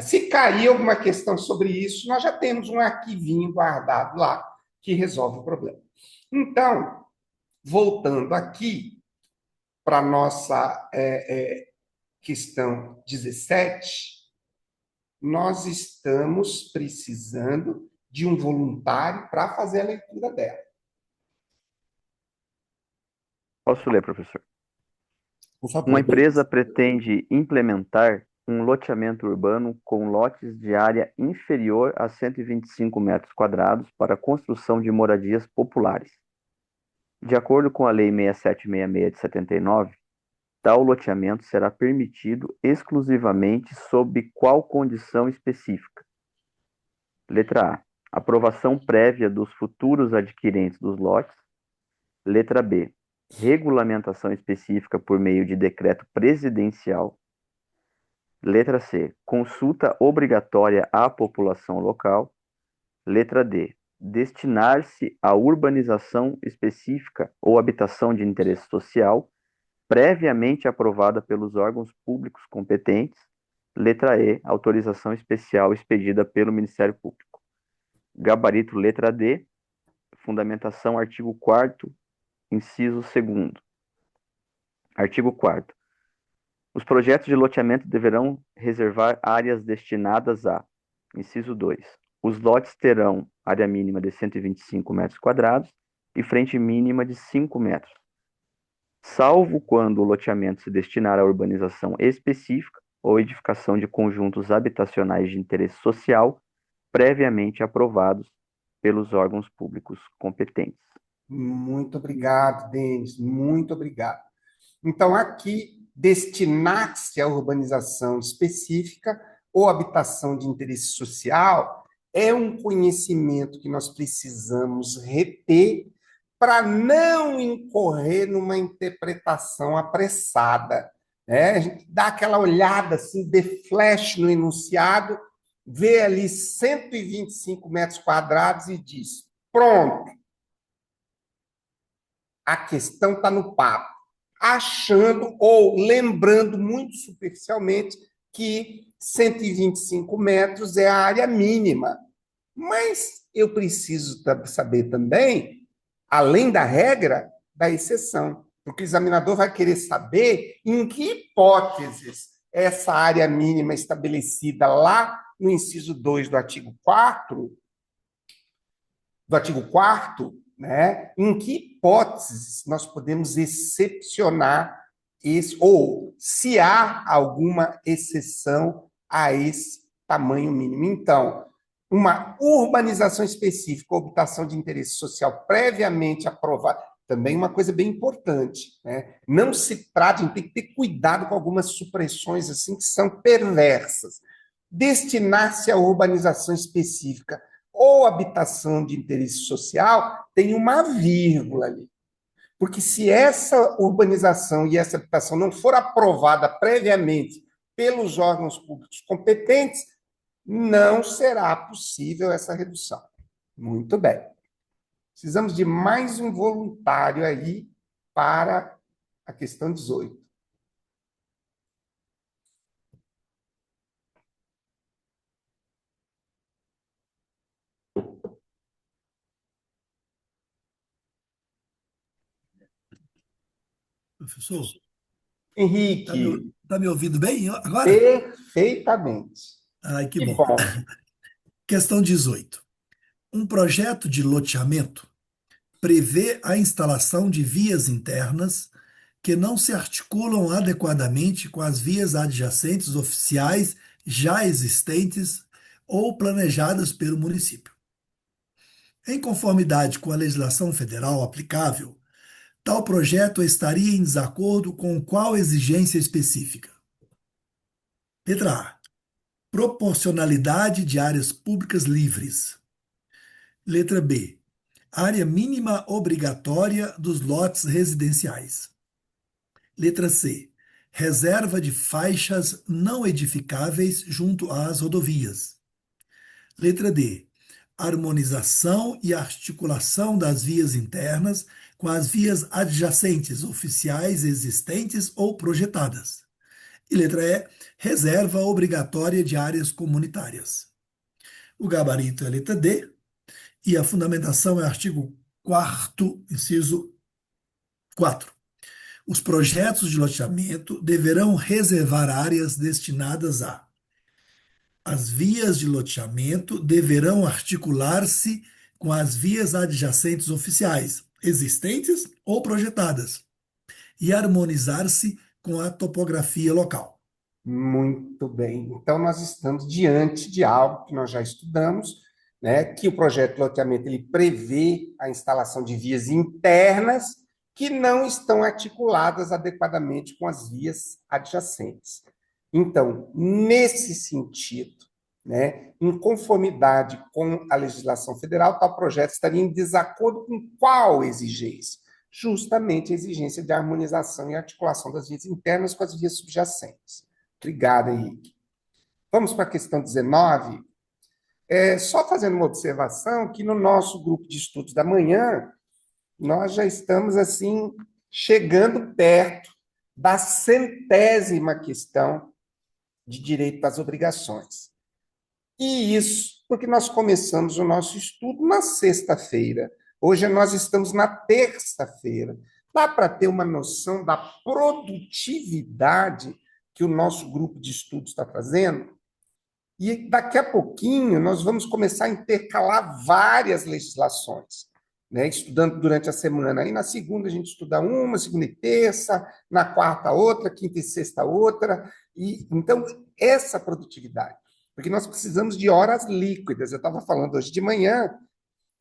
Se cair alguma questão sobre isso, nós já temos um arquivinho guardado lá que resolve o problema. Então, voltando aqui para a nossa questão 17, nós estamos precisando de um voluntário para fazer a leitura dela. Posso ler, professor? Por favor. Uma empresa pretende implementar um loteamento urbano com lotes de área inferior a 125 metros quadrados para a construção de moradias populares. De acordo com a Lei 6766 de 79, tal loteamento será permitido exclusivamente sob qual condição específica? Letra A. Aprovação prévia dos futuros adquirentes dos lotes. Letra B. Regulamentação específica por meio de decreto presidencial. Letra C. Consulta obrigatória à população local. Letra D. Destinar-se à urbanização específica ou habitação de interesse social, previamente aprovada pelos órgãos públicos competentes. Letra E. Autorização especial expedida pelo Ministério Público. Gabarito letra D. Fundamentação artigo 4º, inciso 2º. Artigo 4º. Os projetos de loteamento deverão reservar áreas destinadas a, inciso 2, os lotes terão área mínima de 125 metros quadrados e frente mínima de 5 metros, salvo quando o loteamento se destinar à urbanização específica ou edificação de conjuntos habitacionais de interesse social, previamente aprovados pelos órgãos públicos competentes. Muito obrigado, Denis, muito obrigado. Então, aqui, destinar-se à urbanização específica ou habitação de interesse social é um conhecimento que nós precisamos reter para não incorrer numa interpretação apressada, né? A gente dá aquela olhada assim, de flash no enunciado, vê ali 125 metros quadrados e diz, pronto, a questão está no papo, achando ou lembrando muito superficialmente que 125 metros é a área mínima. Mas eu preciso saber também, além da regra, da exceção, porque o examinador vai querer saber em que hipóteses essa área mínima estabelecida lá no inciso 2 do artigo 4º, né? Em que hipóteses nós podemos excepcionar esse, ou se há alguma exceção a esse tamanho mínimo. Então, uma urbanização específica, ou habitação de interesse social previamente aprovada, também uma coisa bem importante, né? Não se trata, a gente tem que ter cuidado com algumas supressões assim que são perversas. Destinar-se à urbanização específica ou habitação de interesse social, tem uma vírgula ali. Porque se essa urbanização e essa habitação não for aprovada previamente pelos órgãos públicos competentes, não será possível essa redução. Muito bem. Precisamos de mais um voluntário aí para a questão 18. Professor, Henrique, tá me ouvindo bem agora? perfeitamente. Ai, que Que bom. bom. Questão 18. Um projeto de loteamento prevê a instalação de vias internas que não se articulam adequadamente com as vias adjacentes oficiais já existentes ou planejadas pelo município. Em conformidade com a legislação federal aplicável, tal projeto estaria em desacordo com qual exigência específica? Letra A. Proporcionalidade de áreas públicas livres. Letra B. Área mínima obrigatória dos lotes residenciais. Letra C. Reserva de faixas não edificáveis junto às rodovias. Letra D. Harmonização e articulação das vias internas com as vias adjacentes oficiais existentes ou projetadas. E letra E. Reserva obrigatória de áreas comunitárias. O gabarito é a letra D e a fundamentação é artigo Quarto, inciso 4. Os projetos de loteamento deverão reservar áreas destinadas a: as vias de loteamento deverão articular-se com as vias adjacentes oficiais, existentes ou projetadas, e harmonizar-se com a topografia local. Muito bem. Então, nós estamos diante de algo que nós já estudamos, né, que o projeto de loteamento ele prevê a instalação de vias internas que não estão articuladas adequadamente com as vias adjacentes. Então, nesse sentido, né, em conformidade com a legislação federal, tal projeto estaria em desacordo com qual exigência? Justamente a exigência de harmonização e articulação das vias internas com as vias subjacentes. Obrigado, Henrique. Vamos para a questão 19. Só fazendo uma observação que no nosso grupo de estudos da manhã, nós já estamos, assim, chegando perto da 100ª questão de direito às obrigações. E isso porque nós começamos o nosso estudo na sexta-feira. Hoje nós estamos na terça-feira. Dá para ter uma noção da produtividade que o nosso grupo de estudos está fazendo? E daqui a pouquinho nós vamos começar a intercalar várias legislações, né? Estudando durante a semana. Aí na segunda a gente estuda uma, segunda e terça, na quarta outra, quinta e sexta outra. E então essa produtividade, porque nós precisamos de horas líquidas. Eu estava falando hoje de manhã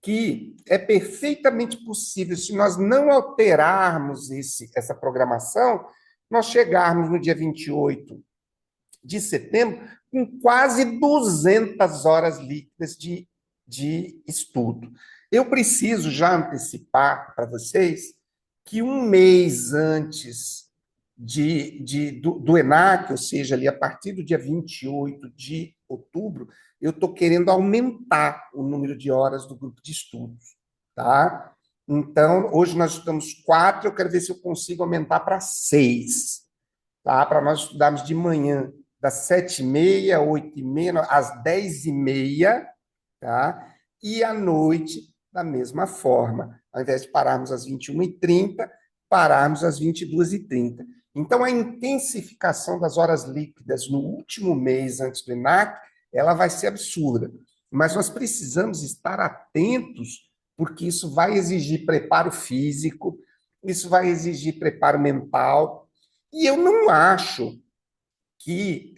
que é perfeitamente possível, se nós não alterarmos essa programação, nós chegarmos no dia 28 de setembro com quase 200 horas líquidas de estudo. Eu preciso já antecipar para vocês que um mês antes do ENAC, ou seja, ali a partir do dia 28 de outubro, eu estou querendo aumentar o número de horas do grupo de estudos, tá? Então, hoje nós estamos 4, eu quero ver se eu consigo aumentar para 6, tá? Para nós estudarmos de manhã, das 7h30, 8h30, às 10h30, tá? E à noite, da mesma forma. Ao invés de pararmos às 21h30, pararmos às 22h30. Então, a intensificação das horas líquidas no último mês antes do ENAC, ela vai ser absurda. Mas nós precisamos estar atentos, porque isso vai exigir preparo físico, isso vai exigir preparo mental, e eu não acho que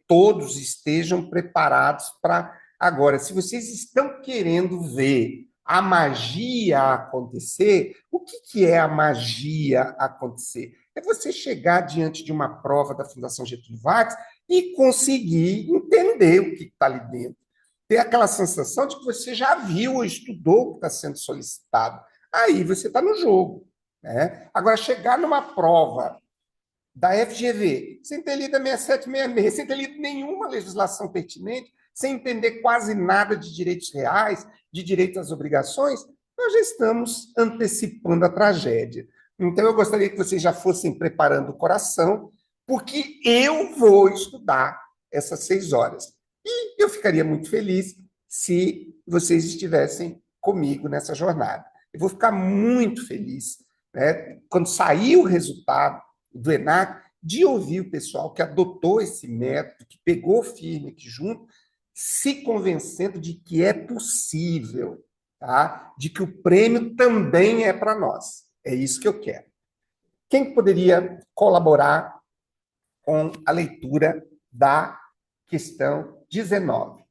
todos estejam preparados para agora. Se vocês estão querendo ver a magia acontecer, o que é a magia acontecer? É você chegar diante de uma prova da Fundação Getúlio Vargas e conseguir entender o que está ali dentro. Ter aquela sensação de que você já viu ou estudou o que está sendo solicitado. Aí você está no jogo, né? Agora, chegar numa prova da FGV, sem ter lido a 6766, sem ter lido nenhuma legislação pertinente, sem entender quase nada de direitos reais, de direito às obrigações, nós já estamos antecipando a tragédia. Então, eu gostaria que vocês já fossem preparando o coração, porque eu vou estudar essas 6 horas. E eu ficaria muito feliz se vocês estivessem comigo nessa jornada. Eu vou ficar muito feliz, né, quando sair o resultado do ENAC, de ouvir o pessoal que adotou esse método, que pegou firme aqui junto, se convencendo de que é possível, tá? De que o prêmio também é para nós. É isso que eu quero. Quem poderia colaborar com a leitura da questão 19?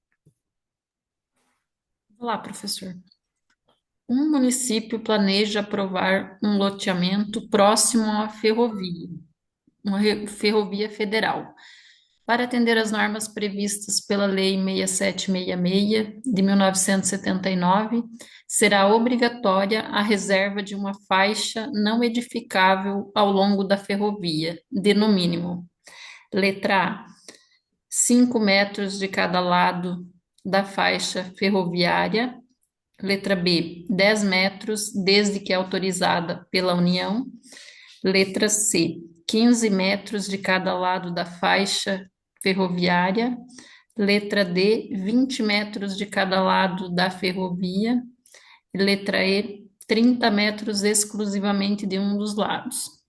Olá, professor. Um município planeja aprovar um loteamento próximo à ferrovia, uma ferrovia federal. Para atender às normas previstas pela Lei 6766 de 1979, será obrigatória a reserva de uma faixa não edificável ao longo da ferrovia, de no mínimo: letra A, 5 metros de cada lado da faixa ferroviária; letra B, 10 metros, desde que autorizada pela União; letra C, 15 metros de cada lado da faixa ferroviária; letra D, 20 metros de cada lado da ferrovia; letra E, 30 metros exclusivamente de um dos lados.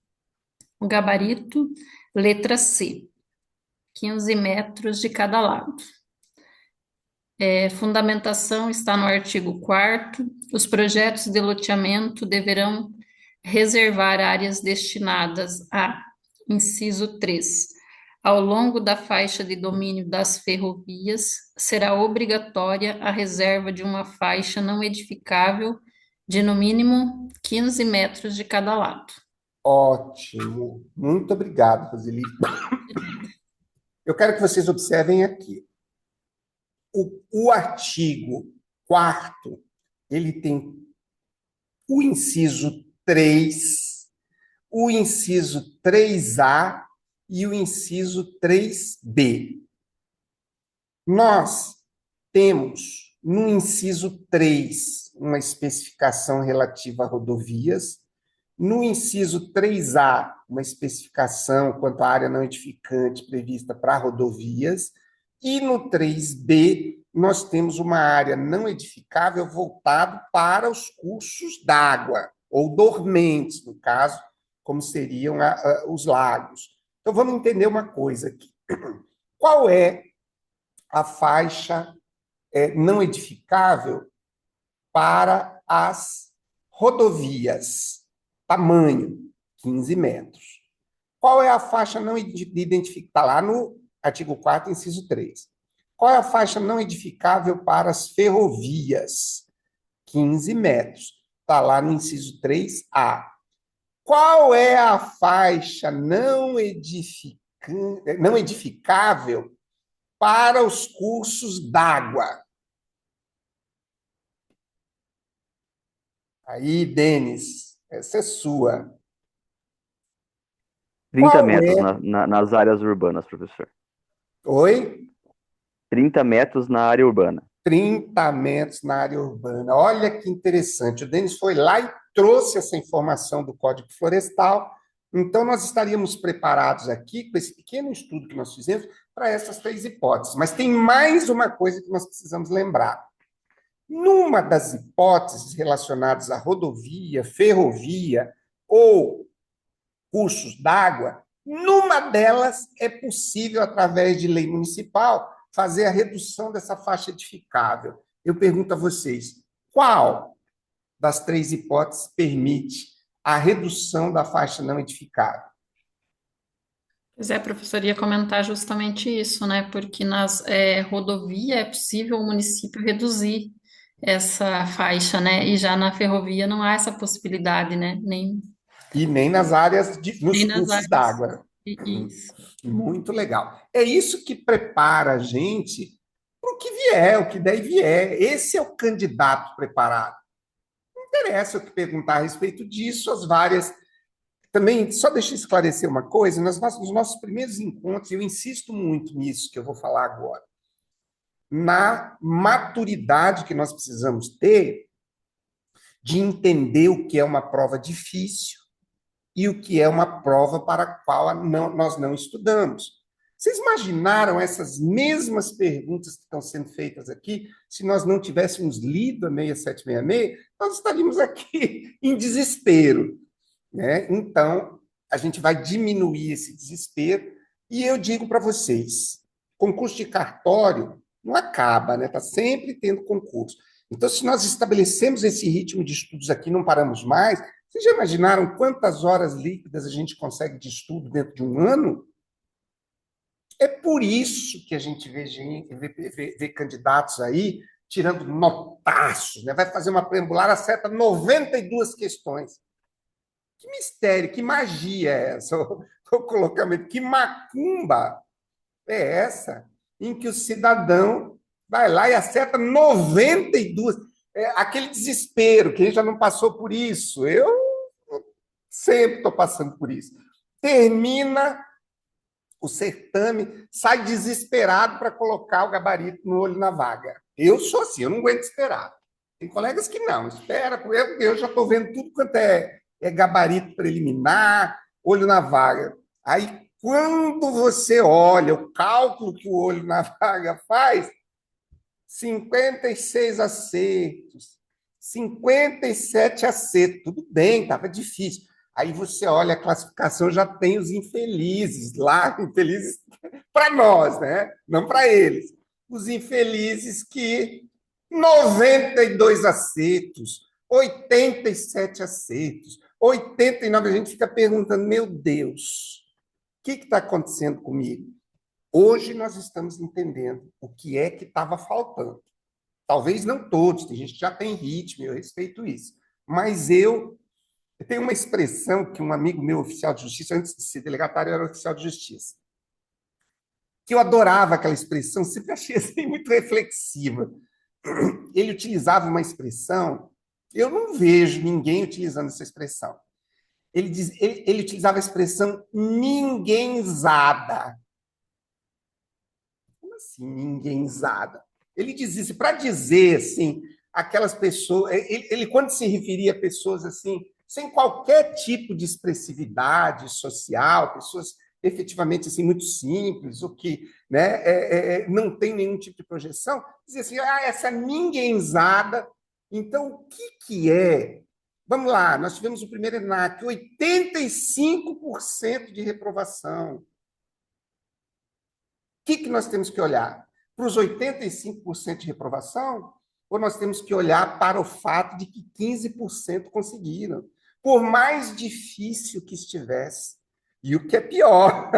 O gabarito, letra C, 15 metros de cada lado. Fundamentação está no artigo 4º. Os projetos de loteamento deverão reservar áreas destinadas a, inciso 3, ao longo da faixa de domínio das ferrovias, será obrigatória a reserva de uma faixa não edificável de, no mínimo, 15 metros de cada lado. Ótimo. Muito obrigado, Roseli. Eu quero que vocês observem aqui. O artigo 4º, ele tem o inciso 3, o inciso 3A e o inciso 3B. Nós temos, no inciso 3, uma especificação relativa a rodovias, no inciso 3A, uma especificação quanto à área não edificante prevista para rodovias, e no 3B, nós temos uma área não edificável voltada para os cursos d'água, ou dormentes, no caso, como seriam os lagos. Então, vamos entender uma coisa aqui. Qual é a faixa não edificável para as rodovias? Tamanho, 15 metros. Qual é a faixa não identificável? Está lá no artigo 4º, inciso 3. Qual é a faixa não edificável para as ferrovias? 15 metros. Está lá no inciso 3A. Qual é a faixa não edificável para os cursos d'água? Aí, Denis, essa é sua. 30 metros nas áreas urbanas, professor. Oi? 30 metros na área urbana. 30 metros na área urbana. Olha que interessante. O Denis foi lá e trouxe essa informação do Código Florestal. Então, nós estaríamos preparados aqui, com esse pequeno estudo que nós fizemos, para essas 3 hipóteses. Mas tem mais uma coisa que nós precisamos lembrar. Numa das hipóteses relacionadas à rodovia, ferrovia ou cursos d'água, numa delas é possível, através de lei municipal, fazer a redução dessa faixa edificável. Eu pergunto a vocês, qual das 3 hipóteses permite a redução da faixa não edificável? Pois é, professor, ia comentar justamente isso, né? Porque nas rodovia é possível o município reduzir essa faixa, né? E já na ferrovia não há essa possibilidade, né? E nem nas áreas, nos Nem nas cursos áreas. d'água. Isso. Muito legal. É isso que prepara a gente para o que vier, o que der e vier. Esse é o candidato preparado. Não interessa o que perguntar a respeito disso, as várias. Também, só deixa eu esclarecer uma coisa, nos nossos primeiros encontros, eu insisto muito nisso que eu vou falar agora, na maturidade que nós precisamos ter de entender o que é uma prova difícil e o que é uma prova para a qual nós não estudamos. Vocês imaginaram essas mesmas perguntas que estão sendo feitas aqui, se nós não tivéssemos lido a 6766, nós estaríamos aqui em desespero, né? Então, a gente vai diminuir esse desespero, e eu digo para vocês, concurso de cartório não acaba, né? Está sempre tendo concurso. Então, se nós estabelecemos esse ritmo de estudos aqui, não paramos mais, vocês já imaginaram quantas horas líquidas a gente consegue de estudo dentro de um ano? É por isso que a gente vê candidatos aí tirando notaços, né? Vai fazer uma preambular, acerta 92 questões. Que mistério, que magia é essa? O colocamento, que macumba é essa em que o cidadão vai lá e acerta 92? Aquele desespero, quem já não passou por isso? Eu sempre estou passando por isso. Termina o certame, sai desesperado para colocar o gabarito no olho na vaga. Eu sou assim, eu não aguento esperar. Tem colegas que não, espera, eu já estou vendo tudo quanto é gabarito preliminar, olho na vaga. Aí, quando você olha o cálculo que o olho na vaga faz, 56 acertos, 57 acertos. Tudo bem, estava difícil. Aí você olha a classificação, já tem os infelizes lá, infelizes para nós, né? Não para eles. Os infelizes que 92 acertos, 87 acertos, 89, a gente fica perguntando, meu Deus, o que está acontecendo comigo? Hoje nós estamos entendendo o que é que estava faltando. Talvez não todos, tem gente que já tem ritmo, eu respeito isso. Mas eu tenho uma expressão que um amigo meu, oficial de justiça, antes de ser delegatário, era oficial de justiça, que eu adorava aquela expressão, sempre achei assim, muito reflexiva. Ele utilizava uma expressão, eu não vejo ninguém utilizando essa expressão. Ele utilizava a expressão ninguémzada. Como assim, ninguémzada? Ele dizia isso para dizer, assim, aquelas pessoas... Ele, quando se referia a pessoas, assim, sem qualquer tipo de expressividade social, pessoas efetivamente, assim, muito simples, o que, né, não tem nenhum tipo de projeção, dizia assim, essa ninguémzada. Então, o que é? Vamos lá, nós tivemos o primeiro ENAC, 85% de reprovação. O que nós temos que olhar? Para os 85% de reprovação? Ou nós temos que olhar para o fato de que 15% conseguiram? Por mais difícil que estivesse. E o que é pior,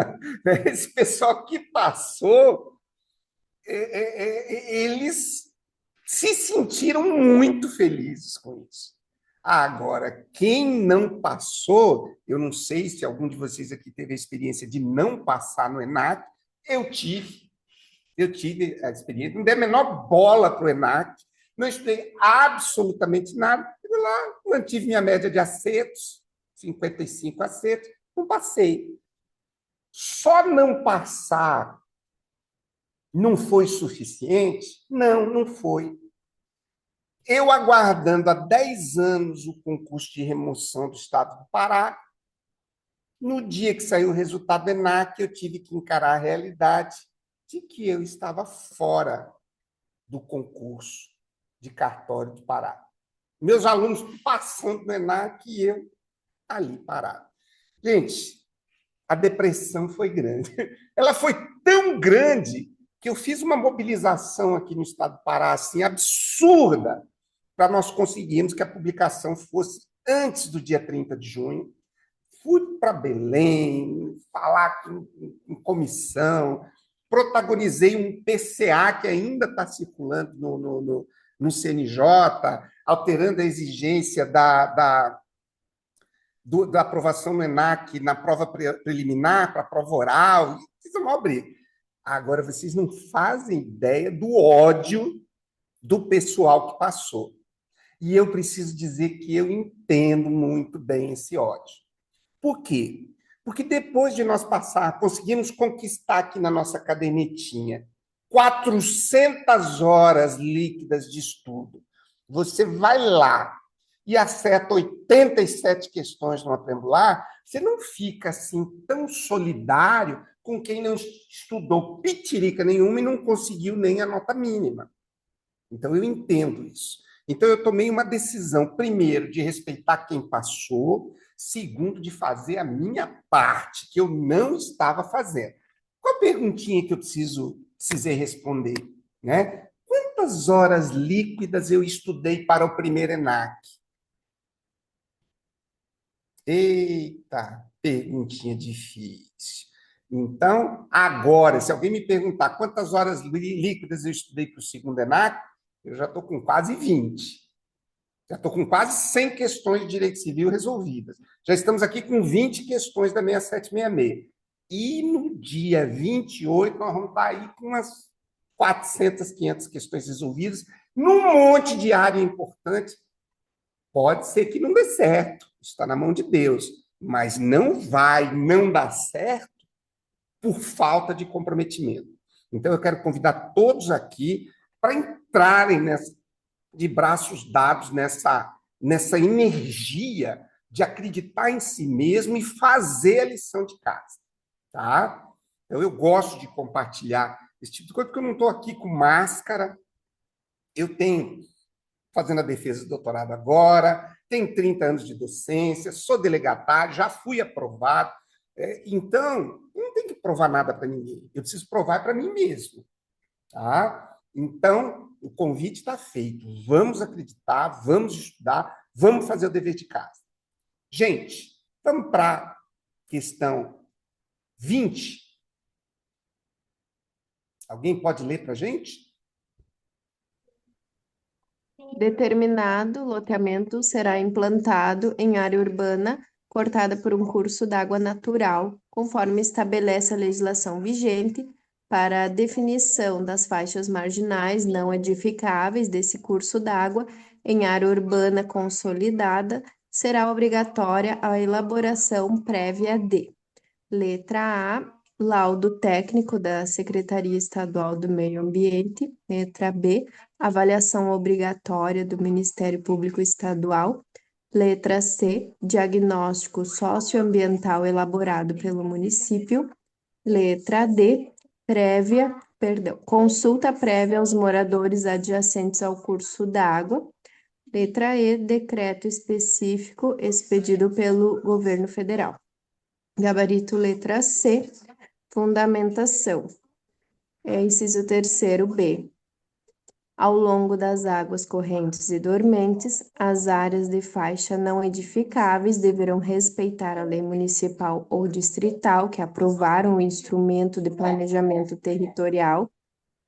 né? Esse pessoal que passou, eles se sentiram muito felizes com isso. Agora, quem não passou, eu não sei se algum de vocês aqui teve a experiência de não passar no ENAC, eu tive a experiência, não dei a menor bola para o ENAC, não estudei absolutamente nada, fui lá, mantive minha média de acertos, 55 acertos, não passei. Só não passar não foi suficiente? Não, não foi. Eu aguardando há 10 anos o concurso de remoção do Estado do Pará, no dia que saiu o resultado do ENAC, eu tive que encarar a realidade de que eu estava fora do concurso de cartório do Pará. Meus alunos passando no ENAC e eu ali parado. Gente, a depressão foi grande. Ela foi tão grande que eu fiz uma mobilização aqui no estado do Pará, assim, absurda, para nós conseguirmos que a publicação fosse antes do dia 30 de junho. Fui para Belém, falar com comissão, protagonizei um PCA que ainda está circulando no CNJ, alterando a exigência da aprovação no ENAC na prova preliminar para a prova oral. Fiz uma briga. Agora, vocês não fazem ideia do ódio do pessoal que passou. E eu preciso dizer que eu entendo muito bem esse ódio. Por quê? Porque depois de nós passar, conseguimos conquistar aqui na nossa cadernetinha 400 horas líquidas de estudo. Você vai lá e acerta 87 questões no triangular, você não fica assim tão solidário com quem não estudou pitirica nenhuma e não conseguiu nem a nota mínima. Então, eu entendo isso. Então, eu tomei uma decisão, primeiro, de respeitar quem passou, segundo, de fazer a minha parte, que eu não estava fazendo. Qual a perguntinha que eu precisei responder? Né? Quantas horas líquidas eu estudei para o primeiro ENAC? Eita, perguntinha difícil. Então, agora, se alguém me perguntar quantas horas líquidas eu estudei para o segundo ENAC, eu já estou com quase 20. Já estou com quase 100 questões de direito civil resolvidas. Já estamos aqui com 20 questões da 6766. E no dia 28, nós vamos estar aí com umas 400, 500 questões resolvidas, num monte de área importante. Pode ser que não dê certo, está na mão de Deus, mas não vai não dar certo por falta de comprometimento. Então, eu quero convidar todos aqui para entrarem de braços dados nessa energia de acreditar em si mesmo e fazer a lição de casa. Tá? Então, eu gosto de compartilhar esse tipo de coisa, porque eu não estou aqui com máscara. Eu tenho fazendo a defesa do doutorado agora, tenho 30 anos de docência, sou delegatário, já fui aprovado. Então, eu não tenho que provar nada para ninguém. Eu preciso provar para mim mesmo. Tá? Então, o convite está feito. Vamos acreditar, vamos estudar, vamos fazer o dever de casa. Gente, vamos para a questão 20. Alguém pode ler para a gente? Determinado loteamento será implantado em área urbana cortada por um curso d'água natural, conforme estabelece a legislação vigente, para a definição das faixas marginais não edificáveis desse curso d'água em área urbana consolidada, será obrigatória a elaboração prévia de: letra A, laudo técnico da Secretaria Estadual do Meio Ambiente. Letra B, avaliação obrigatória do Ministério Público Estadual. Letra C, diagnóstico socioambiental elaborado pelo município. Letra D, consulta prévia aos moradores adjacentes ao curso d'água. Letra E, decreto específico expedido pelo governo federal. Gabarito letra C, fundamentação. Inciso terceiro B. Ao longo das águas correntes e dormentes, as áreas de faixa não edificáveis deverão respeitar a lei municipal ou distrital que aprovaram o instrumento de planejamento territorial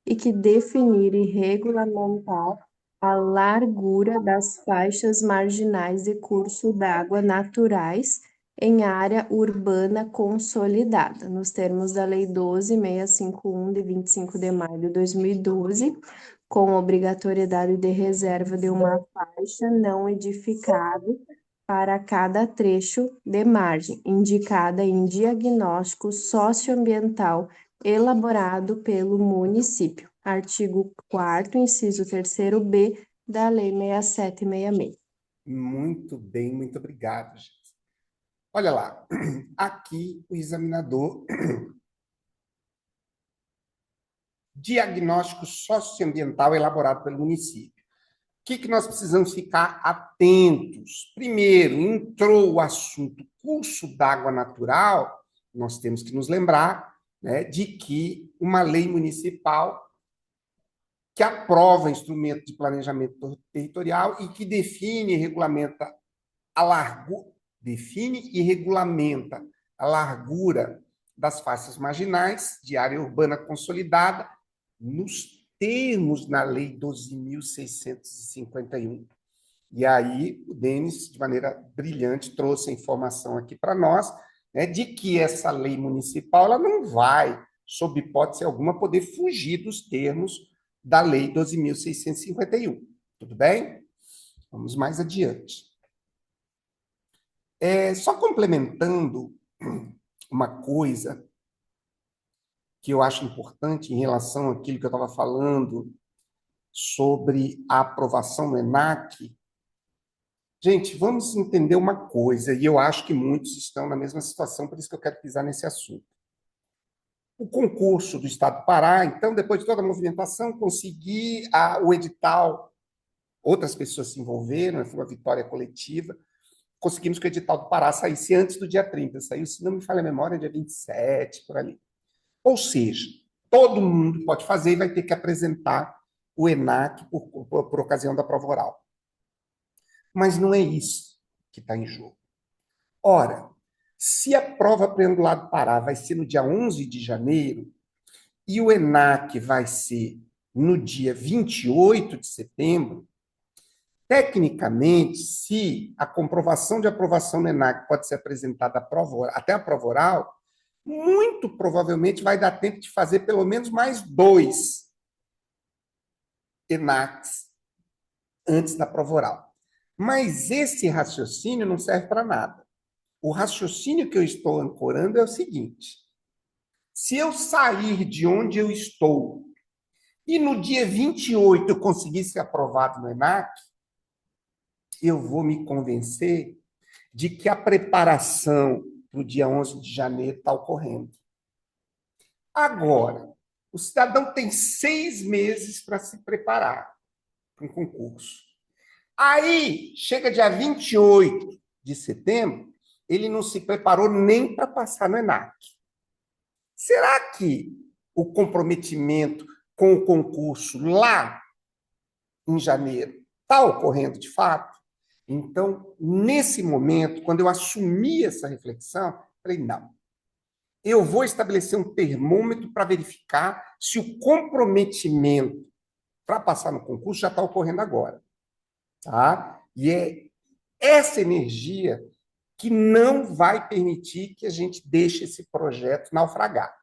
e que definir e regulamentar a largura das faixas marginais de curso d'água naturais em área urbana consolidada, nos termos da Lei 12.651, de 25 de maio de 2012, com obrigatoriedade de reserva de uma faixa não edificável para cada trecho de margem, indicada em diagnóstico socioambiental elaborado pelo município. Artigo 4º, inciso 3º B da Lei 6766. Muito bem, muito obrigado, gente. Olha lá, aqui o examinador diagnóstico socioambiental elaborado pelo município. O que nós precisamos ficar atentos? Primeiro, entrou o assunto curso d'água natural, nós temos que nos lembrar, né, de que uma lei municipal que aprova instrumento de planejamento territorial e que define e regulamenta a largura das faixas marginais de área urbana consolidada nos termos na Lei 12.651. E aí o Denis, de maneira brilhante, trouxe a informação aqui para nós, né, de que essa lei municipal ela não vai, sob hipótese alguma, poder fugir dos termos da Lei 12.651. Tudo bem? Vamos mais adiante. Só complementando uma coisa que eu acho importante em relação àquilo que eu estava falando sobre a aprovação no ENAC. Gente, vamos entender uma coisa, e eu acho que muitos estão na mesma situação, por isso que eu quero pisar nesse assunto. O concurso do Estado do Pará, então, depois de toda a movimentação, consegui o edital, outras pessoas se envolveram, foi uma vitória coletiva, conseguimos que o edital do Pará saísse antes do dia 30, saiu, se não me falha a memória, dia 27, por ali. Ou seja, todo mundo pode fazer e vai ter que apresentar o ENAC por ocasião da prova oral. Mas não é isso que está em jogo. Ora, se a prova preangular do Pará vai ser no dia 11 de janeiro e o ENAC vai ser no dia 28 de setembro, tecnicamente, se a comprovação de aprovação no ENAC pode ser apresentada até a prova oral, muito provavelmente vai dar tempo de fazer pelo menos mais 2 ENACs antes da prova oral. Mas esse raciocínio não serve para nada. O raciocínio que eu estou ancorando é o seguinte: se eu sair de onde eu estou e no dia 28 eu conseguir ser aprovado no ENAC, eu vou me convencer de que a preparação para o dia 11 de janeiro está ocorrendo. Agora, o cidadão tem 6 meses para se preparar para um concurso. Aí, chega dia 28 de setembro, ele não se preparou nem para passar no ENAC. Será que o comprometimento com o concurso lá em janeiro está ocorrendo de fato? Então, nesse momento, quando eu assumi essa reflexão, falei, não, eu vou estabelecer um termômetro para verificar se o comprometimento para passar no concurso já está ocorrendo agora. Tá? E é essa energia que não vai permitir que a gente deixe esse projeto naufragar.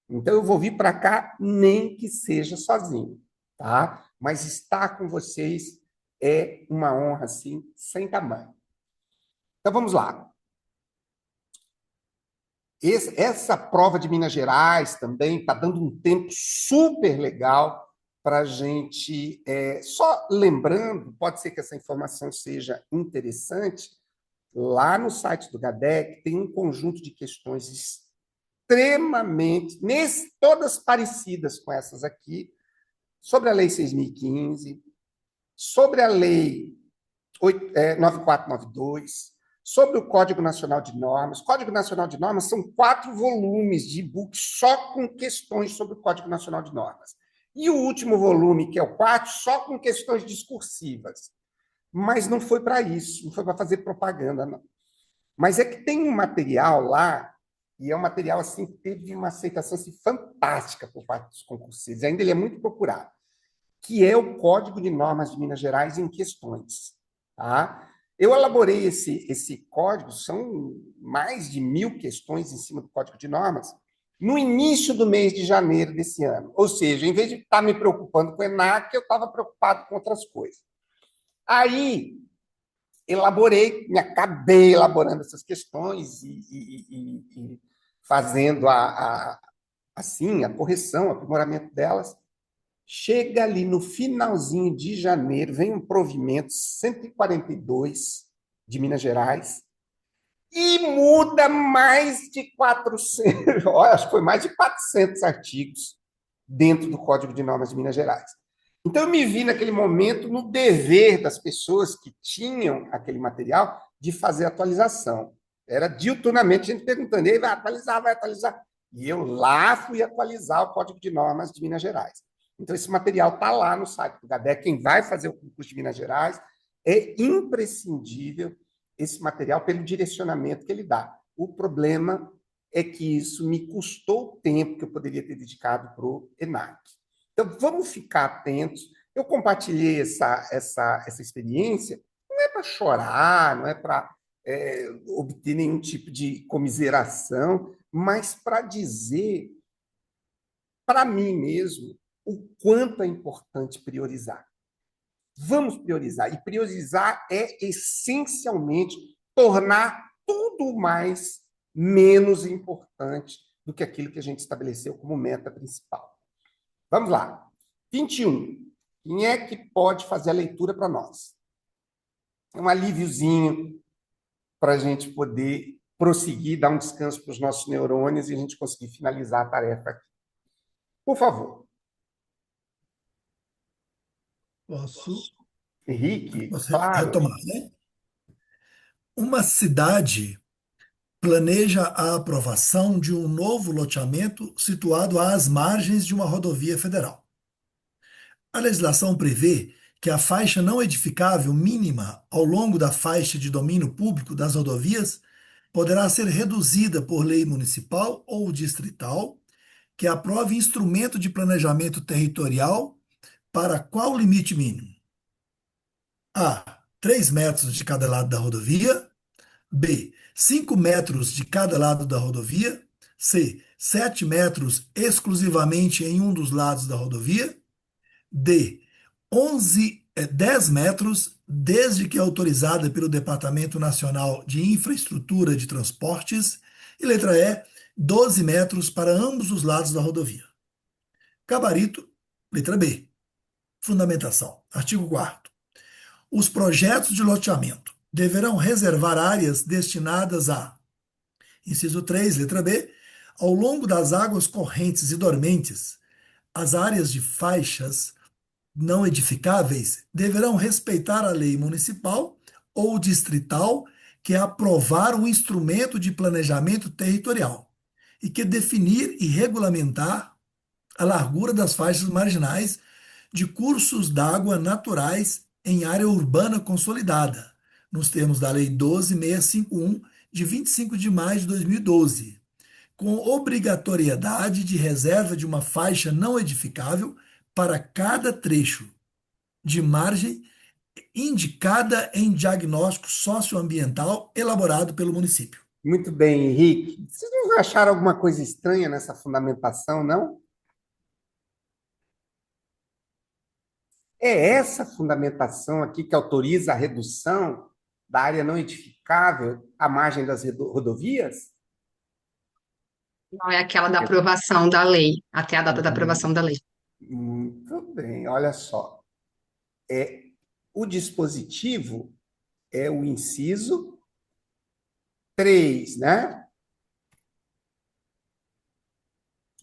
Então, eu vou vir para cá, nem que seja sozinho, tá? Mas estar com vocês é uma honra, assim, sem tamanho. Então, vamos lá. Essa prova de Minas Gerais também está dando um tempo super legal para a gente. Só lembrando, pode ser que essa informação seja interessante, lá no site do GADEC tem um conjunto de questões extremamente, todas parecidas com essas aqui, sobre a Lei 6.015, sobre a Lei 9492, sobre o Código Nacional de Normas. O Código Nacional de Normas são 4 volumes de e-book só com questões sobre o Código Nacional de Normas. E o último volume, que é o 4, só com questões discursivas. Mas não foi para isso, não foi para fazer propaganda, não. Mas é que tem um material lá, e é um material assim, que teve uma aceitação assim, fantástica por parte dos concurseiros, ainda ele é muito procurado, que é o Código de Normas de Minas Gerais em questões. Tá? Eu elaborei esse código, são mais de 1.000 questões em cima do Código de Normas, no início do mês de janeiro desse ano. Ou seja, em vez de estar me preocupando com o ENAC, eu estava preocupado com outras coisas. Aí, me acabei elaborando essas questões e fazendo assim, a correção, o aprimoramento delas. Chega ali no finalzinho de janeiro, vem um provimento 142 de Minas Gerais e muda mais de 400, olha, acho que foi mais de 400 artigos dentro do Código de Normas de Minas Gerais. Então, eu me vi naquele momento no dever das pessoas que tinham aquele material de fazer atualização. Era diuturnamente a gente perguntando, ele vai atualizar, vai atualizar. E eu lá fui atualizar o Código de Normas de Minas Gerais. Então, esse material está lá no site do GADEC. Quem vai fazer o concurso de Minas Gerais, é imprescindível esse material pelo direcionamento que ele dá. O problema é que isso me custou o tempo que eu poderia ter dedicado para o ENAC. Então, vamos ficar atentos. Eu compartilhei essa experiência, não é para chorar, não é para obter nenhum tipo de comiseração, mas para dizer, para mim mesmo, o quanto é importante priorizar. Vamos priorizar. E priorizar é, essencialmente, tornar tudo mais menos importante do que aquilo que a gente estabeleceu como meta principal. Vamos lá. 21. Quem é que pode fazer a leitura para nós? Um alíviozinho para a gente poder prosseguir, dar um descanso para os nossos neurônios e a gente conseguir finalizar a tarefa aqui. Por favor. Posso Henrique, claro. retomar, né? Uma cidade planeja a aprovação de um novo loteamento situado às margens de uma rodovia federal. A legislação prevê que a faixa não edificável mínima ao longo da faixa de domínio público das rodovias poderá ser reduzida por lei municipal ou distrital que aprove instrumento de planejamento territorial para qual limite mínimo? A. 3 metros de cada lado da rodovia. B. 5 metros de cada lado da rodovia. C. 7 metros exclusivamente em um dos lados da rodovia. D. 10 metros, desde que autorizada pelo Departamento Nacional de Infraestrutura de Transportes. E letra E. 12 metros para ambos os lados da rodovia. Gabarito, letra B. Fundamentação. Artigo 4º. Os projetos de loteamento deverão reservar áreas destinadas a, inciso 3, letra B, ao longo das águas correntes e dormentes, as áreas de faixas não edificáveis deverão respeitar a lei municipal ou distrital que aprovar o instrumento de planejamento territorial e que definir e regulamentar a largura das faixas marginais de cursos d'água naturais em área urbana consolidada, nos termos da Lei 12.651, de 25 de maio de 2012, com obrigatoriedade de reserva de uma faixa não edificável para cada trecho de margem indicada em diagnóstico socioambiental elaborado pelo município. Muito bem, Henrique. Vocês não acharam alguma coisa estranha nessa fundamentação, não? É essa fundamentação aqui que autoriza a redução da área não edificável à margem das rodovias? Não é aquela da aprovação da lei, até a data da aprovação da lei. Muito bem, olha só. O dispositivo é o inciso 3, né?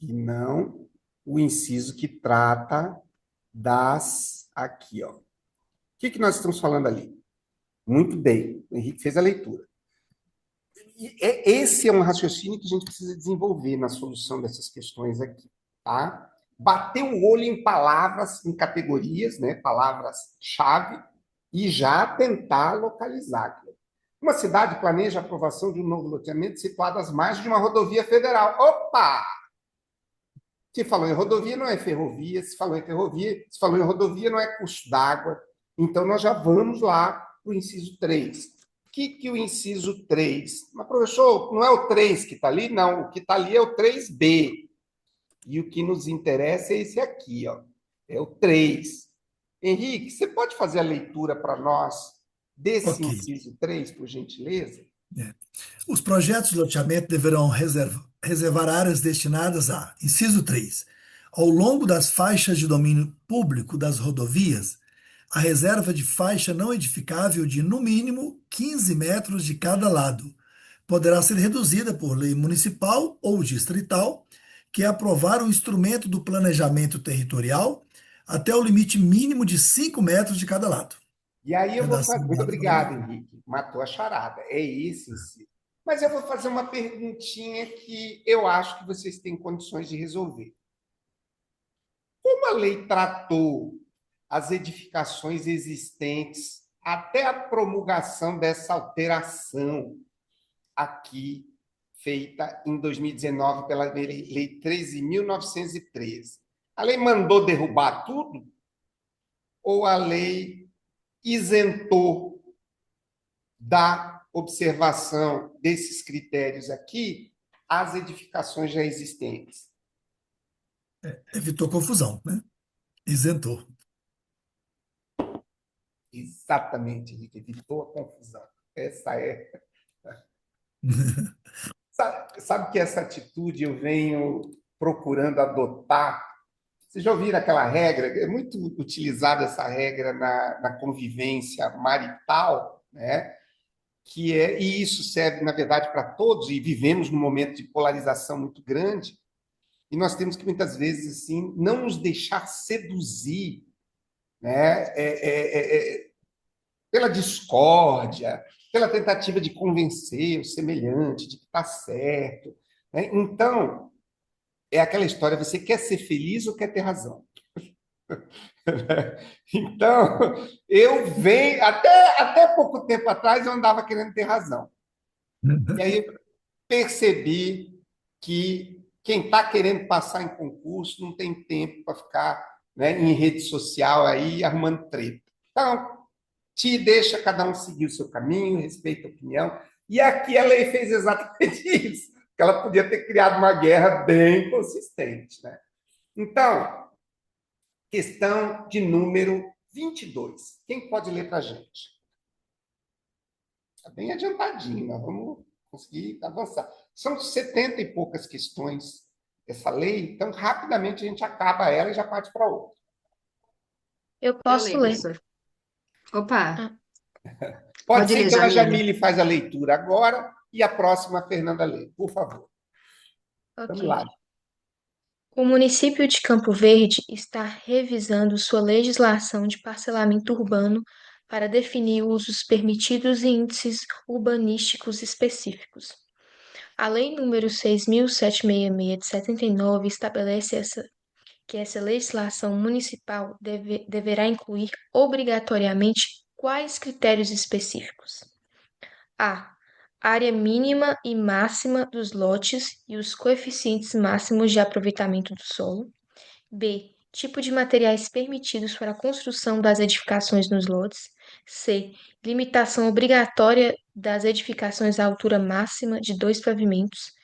E não o inciso que trata das... Aqui, ó. O que nós estamos falando ali? Muito bem, o Henrique fez a leitura. E esse é um raciocínio que a gente precisa desenvolver na solução dessas questões aqui, tá? Bater o olho em palavras, em categorias, né? Palavras-chave, e já tentar localizar. Uma cidade planeja a aprovação de um novo loteamento situado às margens de uma rodovia federal. Opa! Se falou em rodovia, não é ferrovia. Se falou em ferrovia, se falou em rodovia, não é curso d'água. Então, nós já vamos lá para o inciso 3. O que o inciso 3? Mas, professor, não é o 3 que está ali? Não, o que está ali é o 3B. E o que nos interessa é esse aqui, ó. É o 3. Henrique, você pode fazer a leitura para nós desse Ok. inciso 3, por gentileza? Os projetos de loteamento deverão reservar áreas destinadas a, inciso 3, ao longo das faixas de domínio público das rodovias, a reserva de faixa não edificável de, no mínimo, 15 metros de cada lado. Poderá ser reduzida por lei municipal ou distrital, que aprovar o instrumento do planejamento territorial até o limite mínimo de 5 metros de cada lado. E aí eu vou Redação fazer... Muito dada obrigado, pela lei. Henrique. Matou a charada. É esse inciso. Mas eu vou fazer uma perguntinha que eu acho que vocês têm condições de resolver. Como a lei tratou as edificações existentes até a promulgação dessa alteração aqui, feita em 2019 pela Lei 13.913, a lei mandou derrubar tudo? Ou a lei isentou da observação desses critérios aqui as edificações já existentes? Evitou confusão, né? Isentou. Exatamente, Henrique, evitou a confusão. Essa é. Sabe que essa atitude eu venho procurando adotar? Vocês já ouviram aquela regra? É muito utilizada essa regra na convivência marital, né? E isso serve, na verdade, para todos, e vivemos num momento de polarização muito grande, e nós temos que, muitas vezes, assim, não nos deixar seduzir, né? Pela discórdia, pela tentativa de convencer o semelhante de que está certo, né? Então, é aquela história, você quer ser feliz ou quer ter razão? Então, eu venho... Até pouco tempo atrás, eu andava querendo ter razão. E aí eu percebi que quem está querendo passar em concurso não tem tempo para ficar, né, em rede social aí arrumando treta. Então, te deixa cada um seguir o seu caminho, respeita a opinião. E aqui a lei fez exatamente isso, que ela podia ter criado uma guerra bem consistente, né? Então, questão de número 22. Quem pode ler para a gente? Está bem adiantadinho, nós vamos conseguir avançar. São 70 e poucas questões essa lei, então rapidamente a gente acaba ela e já parte para outra. Eu posso leio, ler. professor. Opa, Pode ser ler, então a Jamile. Jamile faz a leitura agora e a próxima a Fernanda lê, por favor. Vamos Ok. lá. O município de Campo Verde está revisando sua legislação de parcelamento urbano para definir usos permitidos e índices urbanísticos específicos. A Lei nº 6.766 de 79 estabelece que essa legislação municipal deverá incluir obrigatoriamente quais critérios específicos? A. Área mínima e máxima dos lotes e os coeficientes máximos de aproveitamento do solo. B. Tipo de materiais permitidos para a construção das edificações nos lotes. C. Limitação obrigatória das edificações à altura máxima de 2 pavimentos.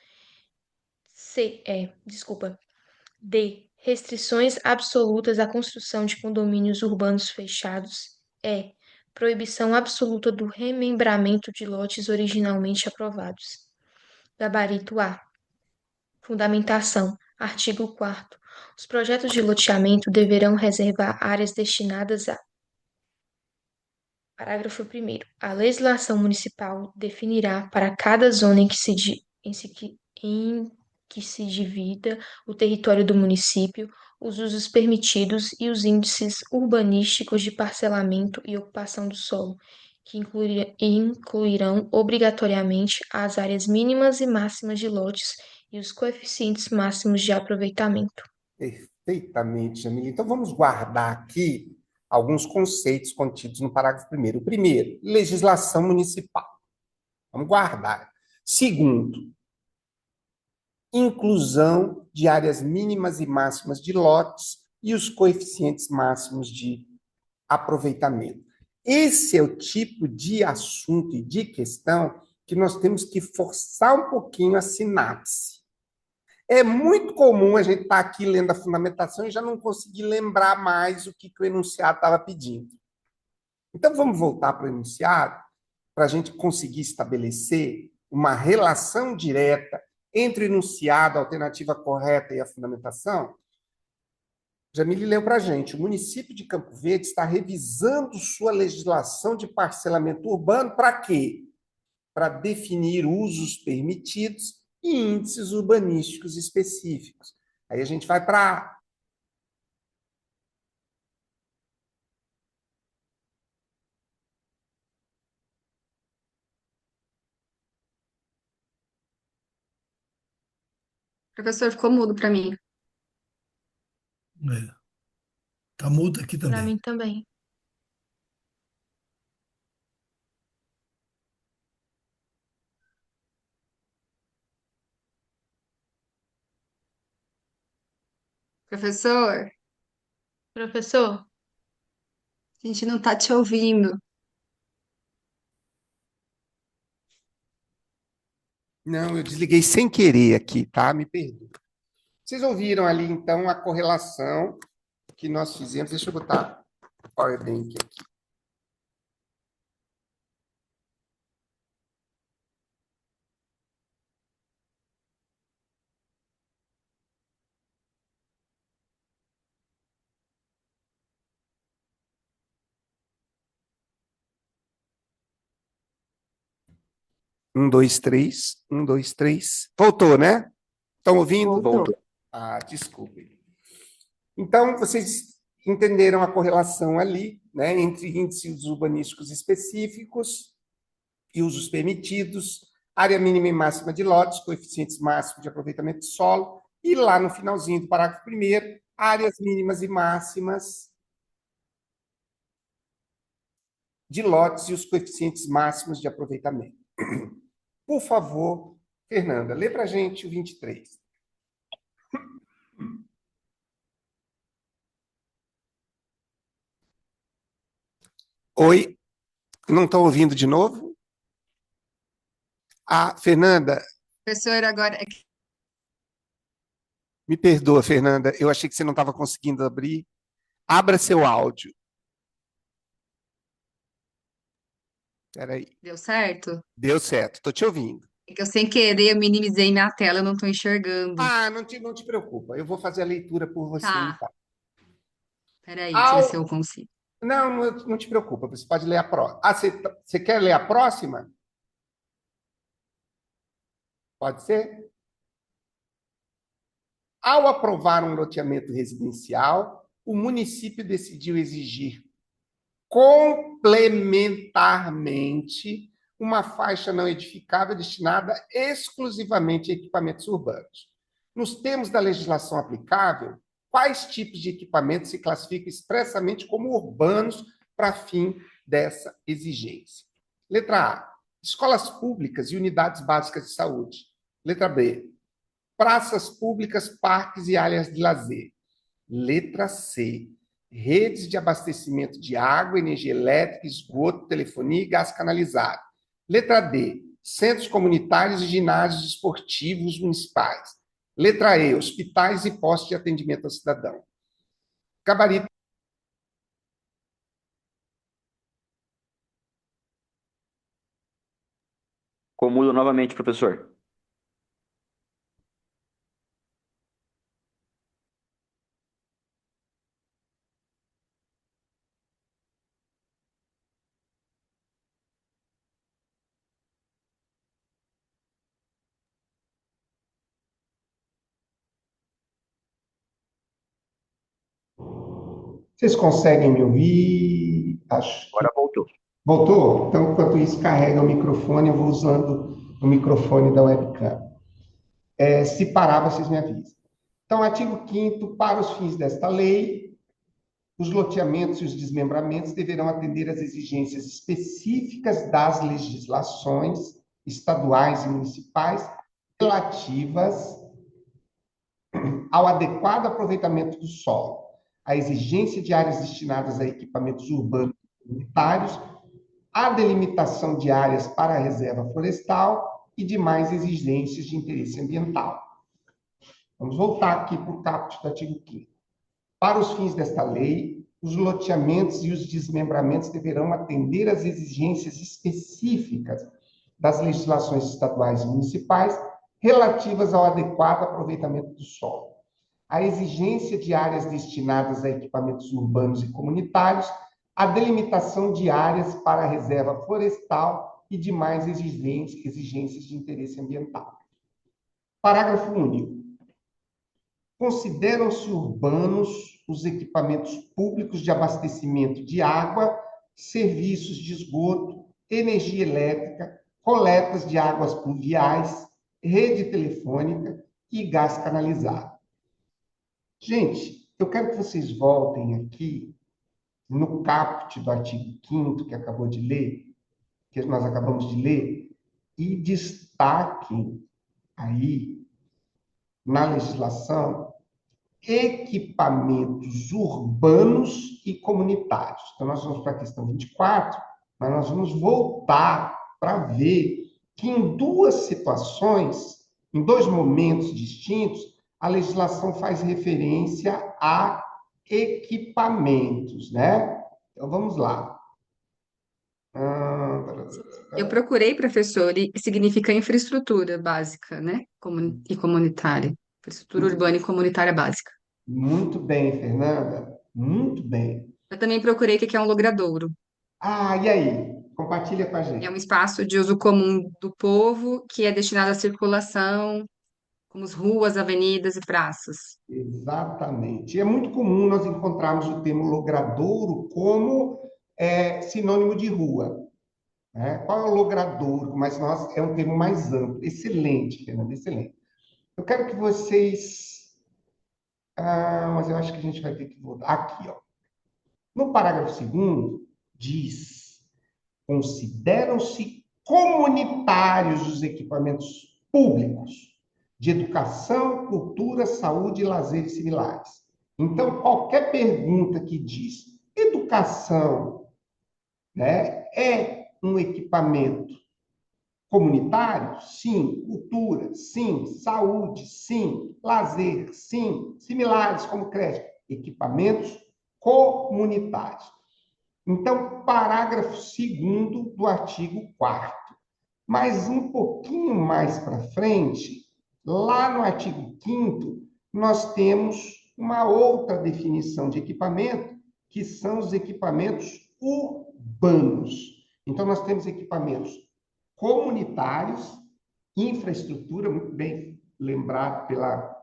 D. Restrições absolutas à construção de condomínios urbanos fechados. E. Proibição absoluta do remembramento de lotes originalmente aprovados. Gabarito A. Fundamentação. Artigo 4º. Os projetos de loteamento deverão reservar áreas destinadas a. Parágrafo 1º. A legislação municipal definirá para cada zona em que se divida o território do município, os usos permitidos e os índices urbanísticos de parcelamento e ocupação do solo, que incluirão obrigatoriamente as áreas mínimas e máximas de lotes e os coeficientes máximos de aproveitamento. Perfeitamente, Jamila. Então, vamos guardar aqui alguns conceitos contidos no parágrafo 1º. O primeiro, legislação municipal. Vamos guardar. Segundo, inclusão de áreas mínimas e máximas de lotes e os coeficientes máximos de aproveitamento. Esse é o tipo de assunto e de questão que nós temos que forçar um pouquinho a sinapse. É muito comum a gente estar aqui lendo a fundamentação e já não conseguir lembrar mais o que o enunciado estava pedindo. Então, vamos voltar para o enunciado para a gente conseguir estabelecer uma relação direta entre o enunciado, a alternativa correta e a fundamentação. Jamile leu para a gente, o município de Campo Verde está revisando sua legislação de parcelamento urbano para quê? Para definir usos permitidos e índices urbanísticos específicos. Aí a gente vai para Professor, ficou mudo para mim. Tá mudo aqui Para também. mim também. Professor, Professor, a gente não está te ouvindo. Não, eu desliguei sem querer aqui, tá? Me perdoe. Vocês ouviram ali, então, a correlação que nós fizemos. Deixa eu botar ordem aqui. Um, dois, três. Um, dois, três. Voltou, né? Estão ouvindo? Voltou. Ah, desculpe. Então, vocês entenderam a correlação ali, né, entre índices urbanísticos específicos e usos permitidos, área mínima e máxima de lotes, coeficientes máximos de aproveitamento de solo, e lá no finalzinho do parágrafo 1º, áreas mínimas e máximas de lotes e os coeficientes máximos de aproveitamento. Por favor, Fernanda, lê para a gente o 23. Oi, não estão ouvindo de novo? Ah, Fernanda, Professor, agora me perdoa, Fernanda, eu achei que você não estava conseguindo abrir. Abra seu áudio. Espera aí. deu certo? Deu certo, estou te ouvindo. É que eu sem querer minimizei minha tela, eu não estou enxergando. Ah, não te preocupa, eu vou fazer a leitura por você, Tá, então. peraí, deixa eu ver se eu consigo. Não te preocupa, você pode ler a próxima. Ah, você quer ler a próxima? Pode ser? Ao aprovar um loteamento residencial, o município decidiu exigir complementarmente uma faixa não edificável destinada exclusivamente a equipamentos urbanos. Nos termos da legislação aplicável, quais tipos de equipamentos se classificam expressamente como urbanos para fim dessa exigência? Letra A, escolas públicas e unidades básicas de saúde. Letra B, praças públicas, parques e áreas de lazer. Letra C, redes de abastecimento de água, energia elétrica, esgoto, telefonia e gás canalizado. Letra D, centros comunitários e ginásios esportivos municipais. Letra E, hospitais e postos de atendimento ao cidadão. Gabarito. Formulo novamente, professor. Vocês conseguem me ouvir? Acho que Agora voltou. voltou? Então, enquanto isso, carrega o microfone, eu vou usando o microfone da webcam. Se parar, vocês me avisam. Então, artigo 5º, para os fins desta lei, os loteamentos e os desmembramentos deverão atender às exigências específicas das legislações estaduais e municipais relativas ao adequado aproveitamento do solo, à exigência de áreas destinadas a equipamentos urbanos e comunitários, à delimitação de áreas para a reserva florestal e demais exigências de interesse ambiental. Vamos voltar aqui para o caput do artigo 5º. Para os fins desta lei, os loteamentos e os desmembramentos deverão atender às exigências específicas das legislações estaduais e municipais relativas ao adequado aproveitamento do solo, à exigência de áreas destinadas a equipamentos urbanos e comunitários, à delimitação de áreas para a reserva florestal e demais exigências de interesse ambiental. Parágrafo único. Consideram-se urbanos os equipamentos públicos de abastecimento de água, serviços de esgoto, energia elétrica, coletas de águas pluviais, rede telefônica e gás canalizado. Gente, eu quero que vocês voltem aqui no caput do artigo 5º que acabou de ler, que nós acabamos de ler, e destaquem aí na legislação equipamentos urbanos e comunitários. Então, nós vamos para a questão 24, mas nós vamos voltar para ver que em duas situações, em dois momentos distintos, a legislação faz referência a equipamentos, né? Então, vamos lá. Eu procurei, professor, e significa infraestrutura básica, né? E comunitária. Infraestrutura urbana e comunitária básica. Muito bem, Fernanda. Muito bem. Eu também procurei o que é um logradouro. E aí? Compartilha com a É gente. um espaço de uso comum do povo que é destinado à circulação, como as ruas, avenidas e praças. Exatamente. É muito comum nós encontrarmos o termo logradouro como sinônimo de rua, né? Qual é o logradouro? Mas é um termo mais amplo. Excelente, Fernanda, excelente. Eu quero que vocês... mas eu acho que a gente vai ter que voltar. Aqui, ó. No parágrafo 2º, diz: consideram-se comunitários os equipamentos públicos de educação, cultura, saúde, lazer e similares. Então, qualquer pergunta que diz educação, né, é um equipamento comunitário? Sim. Cultura? Sim. Saúde? Sim. Lazer? Sim. Similares, como creche. Equipamentos comunitários. Então, parágrafo 2º do artigo 4º. Mas um pouquinho mais para frente, lá no artigo 5º, nós temos uma outra definição de equipamento, que são os equipamentos urbanos. Então, nós temos equipamentos comunitários, infraestrutura, muito bem lembrado pela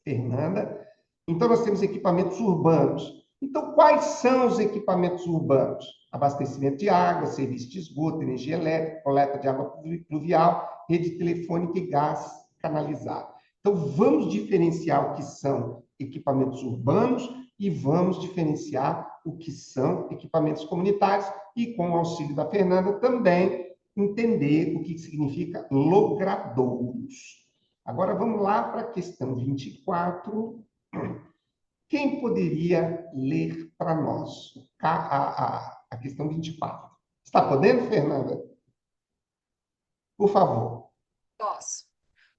Fernanda. Então, nós temos equipamentos urbanos. Então, quais são os equipamentos urbanos? Abastecimento de água, serviço de esgoto, energia elétrica, coleta de água pluvial, rede telefônica e gás canalizado. Então, vamos diferenciar o que são equipamentos urbanos e vamos diferenciar o que são equipamentos comunitários e, com o auxílio da Fernanda, também entender o que significa logradouros. Agora, vamos lá para a questão 24. Quem poderia ler para nós a questão 24? Está podendo, Fernanda? Por favor. Posso.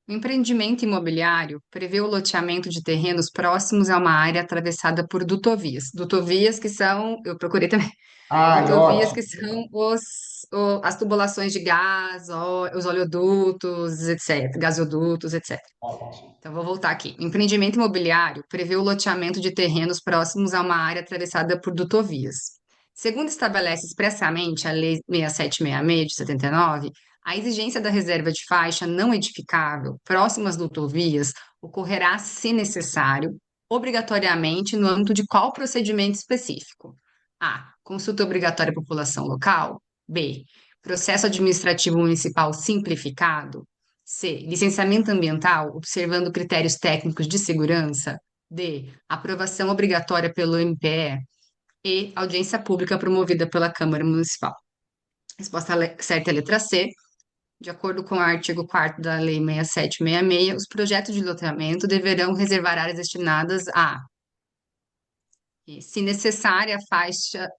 O empreendimento imobiliário prevê o loteamento de terrenos próximos a uma área atravessada por dutovias. Dutovias que são, eu procurei também, Ai, dutovias ótimo. que são as tubulações de gás, os oleodutos, etc., gasodutos, etc. Ótimo. Então, vou voltar aqui. O empreendimento imobiliário prevê o loteamento de terrenos próximos a uma área atravessada por dutovias. Segundo estabelece expressamente a Lei 6766 de 79, a exigência da reserva de faixa não edificável próximo às dutovias ocorrerá, se necessário, obrigatoriamente no âmbito de qual procedimento específico? A. Consulta obrigatória à população local. B. Processo administrativo municipal simplificado. C. Licenciamento ambiental, observando critérios técnicos de segurança. D. Aprovação obrigatória pelo MPE. E. Audiência pública promovida pela Câmara Municipal. Resposta certa é a letra C. De acordo com o artigo 4º da Lei 6766, os projetos de loteamento deverão reservar áreas destinadas a: e, se necessária,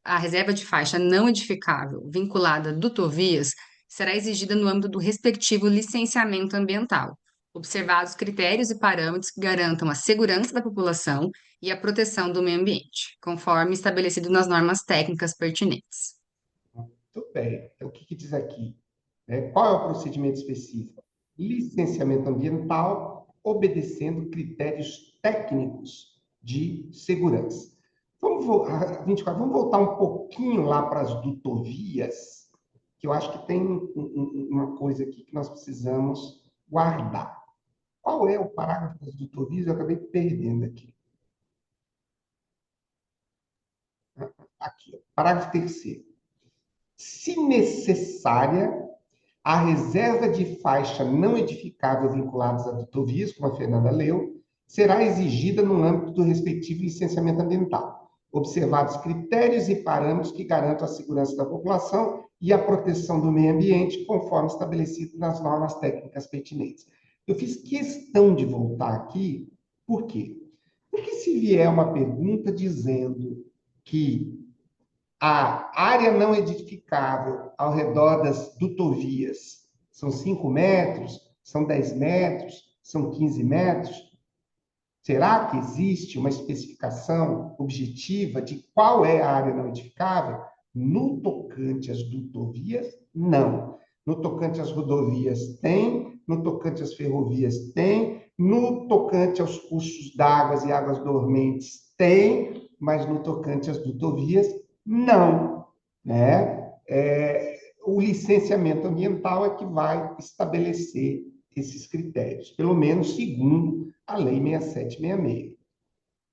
a reserva de faixa não edificável vinculada a dutovias será exigida no âmbito do respectivo licenciamento ambiental, observados critérios e parâmetros que garantam a segurança da população e a proteção do meio ambiente, conforme estabelecido nas normas técnicas pertinentes. Muito bem. Então, o que diz aqui? Qual é o procedimento específico? Licenciamento ambiental, obedecendo critérios técnicos de segurança. Vamos voltar um pouquinho lá para as dutovias, que eu acho que tem uma coisa aqui que nós precisamos guardar. Qual é o parágrafo das dutovias? Eu acabei perdendo aqui. Aqui, parágrafo 3º. Se necessária, a reserva de faixa não edificável vinculadas a dutovias, como a Fernanda leu, será exigida no âmbito do respectivo licenciamento ambiental, observados critérios e parâmetros que garantam a segurança da população e a proteção do meio ambiente, conforme estabelecido nas normas técnicas pertinentes. Eu fiz questão de voltar aqui, por quê? Porque se vier uma pergunta dizendo que a área não edificável ao redor das dutovias são 5 metros, são 10 metros, são 15 metros. Será que existe uma especificação objetiva de qual é a área não edificável? No tocante às dutovias, não. No tocante às rodovias, tem. No tocante às ferrovias, tem. No tocante aos cursos d'águas e águas dormentes, tem. Mas no tocante às dutovias, não, né? O licenciamento ambiental é que vai estabelecer esses critérios, pelo menos segundo a Lei 6766.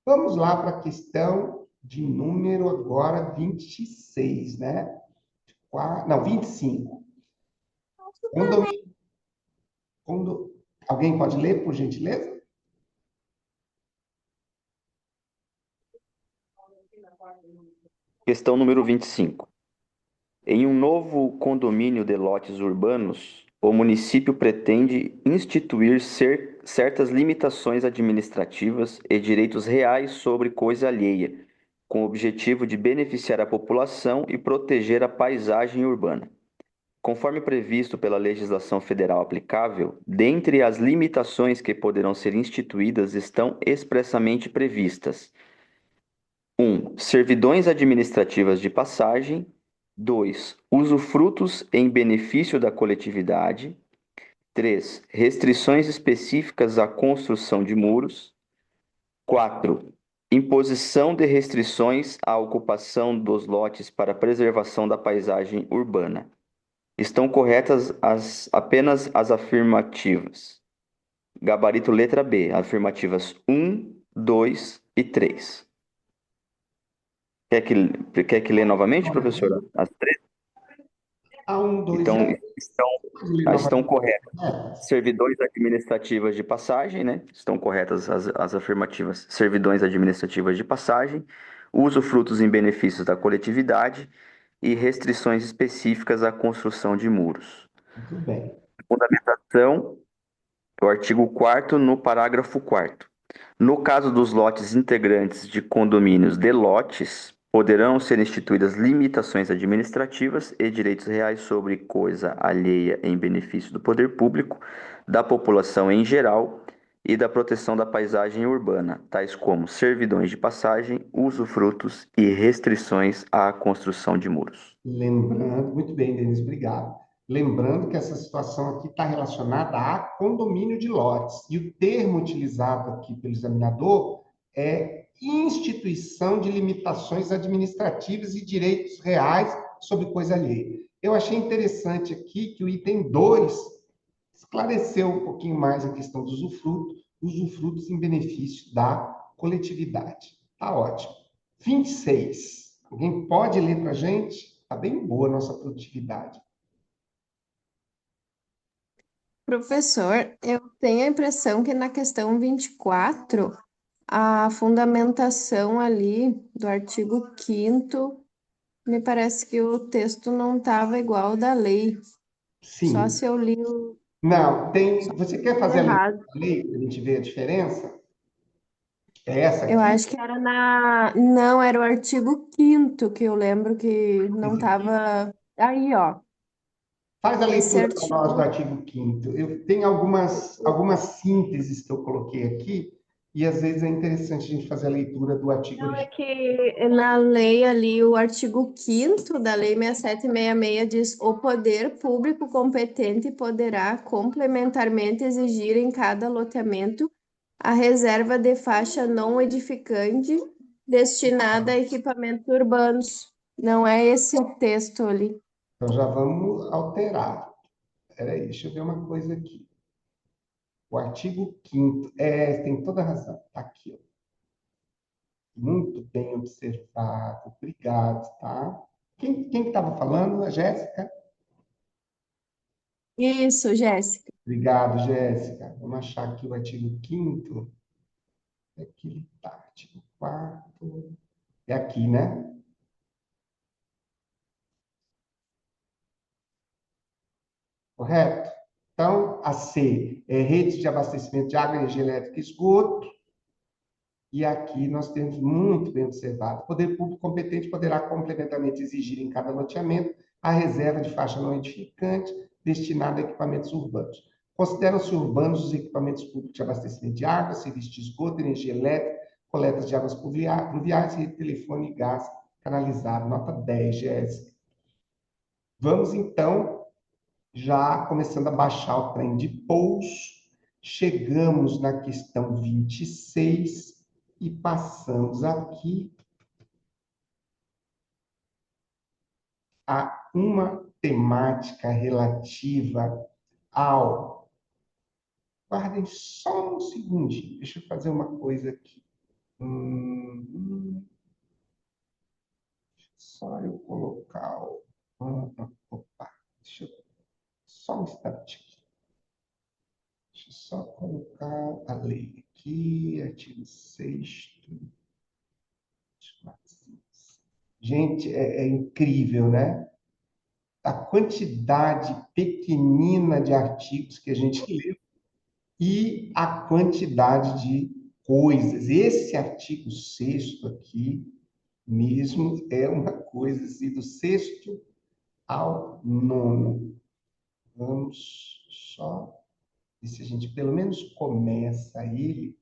Vamos lá para a questão de número agora 26, né? Não, 25. Alguém pode ler, por gentileza? Questão número 25. Em um novo condomínio de lotes urbanos, o município pretende instituir certas limitações administrativas e direitos reais sobre coisa alheia, com o objetivo de beneficiar a população e proteger a paisagem urbana. Conforme previsto pela legislação federal aplicável, dentre as limitações que poderão ser instituídas estão expressamente previstas: 1. Servidões administrativas de passagem. 2. Usufrutos em benefício da coletividade. 3. Restrições específicas à construção de muros. 4. Imposição de restrições à ocupação dos lotes para preservação da paisagem urbana. Estão corretas apenas as afirmativas. Gabarito letra B, afirmativas 1, 2 e 3. Quer que lê novamente, professora? As três? A 1, 2 e Então, a pode ler estão novamente. corretas. É, Servidões administrativas de passagem, né? Estão corretas as afirmativas. Servidões administrativas de passagem, usufrutos em benefícios da coletividade e restrições específicas à construção de muros. muito bem. Fundamentação, o artigo 4º no parágrafo 4º. No caso dos lotes integrantes de condomínios de lotes, poderão ser instituídas limitações administrativas e direitos reais sobre coisa alheia em benefício do poder público, da população em geral e da proteção da paisagem urbana, tais como servidões de passagem, usufrutos e restrições à construção de muros. Lembrando, muito bem, Denise, obrigado. Lembrando que essa situação aqui está relacionada a condomínio de lotes. E o termo utilizado aqui pelo examinador é instituição de limitações administrativas e direitos reais sobre coisa alheia. Eu achei interessante aqui que o item 2 esclareceu um pouquinho mais a questão do usufruto, usufrutos em benefício da coletividade. Tá ótimo. 26. Alguém pode ler para a gente? Está bem boa a nossa produtividade. Professor, eu tenho a impressão que na questão 24, a fundamentação ali do artigo 5º, me parece que o texto não estava igual ao da lei. Só Sim. se eu li o Não, tem. Você quer fazer a leitura errado. da lei para a gente ver a diferença? É essa Eu aqui? acho que era na. Não, era o artigo 5º que eu lembro que não Esse aqui? estava. Aí, ó. Faz a Esse leitura para nós do artigo. artigo 5º. Eu tenho algumas sínteses que eu coloquei aqui, e às vezes é interessante a gente fazer a leitura do artigo Não, é original. que na lei ali, o artigo 5º da Lei 6766 diz: o poder público competente poderá complementarmente exigir em cada loteamento a reserva de faixa não edificante destinada a equipamentos urbanos. Não é esse o texto ali. Então já vamos alterar. Peraí, deixa eu ver uma coisa aqui. O artigo 5º, tem toda a razão. Está aqui, ó. Muito bem observado. Obrigado, tá? Quem estava falando? A Jéssica? Isso, Jéssica. Obrigado, Jéssica. Vamos achar aqui o artigo 5º. Aqui ele está, artigo 4º. É aqui, né? Correto? Então, a C é rede de abastecimento de água, energia elétrica e esgoto. E aqui nós temos muito bem observado. O poder público competente poderá complementarmente exigir em cada loteamento a reserva de faixa não edificante destinada a equipamentos urbanos. Consideram-se urbanos os equipamentos públicos de abastecimento de água, serviço de esgoto, energia elétrica, coletas de águas pluviais e telefone e gás canalizado. Nota 10, Jéssica. Vamos, então, já começando a baixar o trem de pouso. Chegamos na questão 26 e passamos aqui a uma temática relativa ao. Guardem só um segundinho, deixa eu fazer uma coisa aqui. Só eu colocar o. Opa, deixa eu. Só um instante aqui. Deixa eu só colocar a lei aqui, artigo 6º. Gente, é incrível, né? A quantidade pequenina de artigos que a gente lê e a quantidade de coisas. Esse artigo 6º aqui mesmo é uma coisa assim, do 6º ao 9º. Vamos só ver se a gente pelo menos começa ele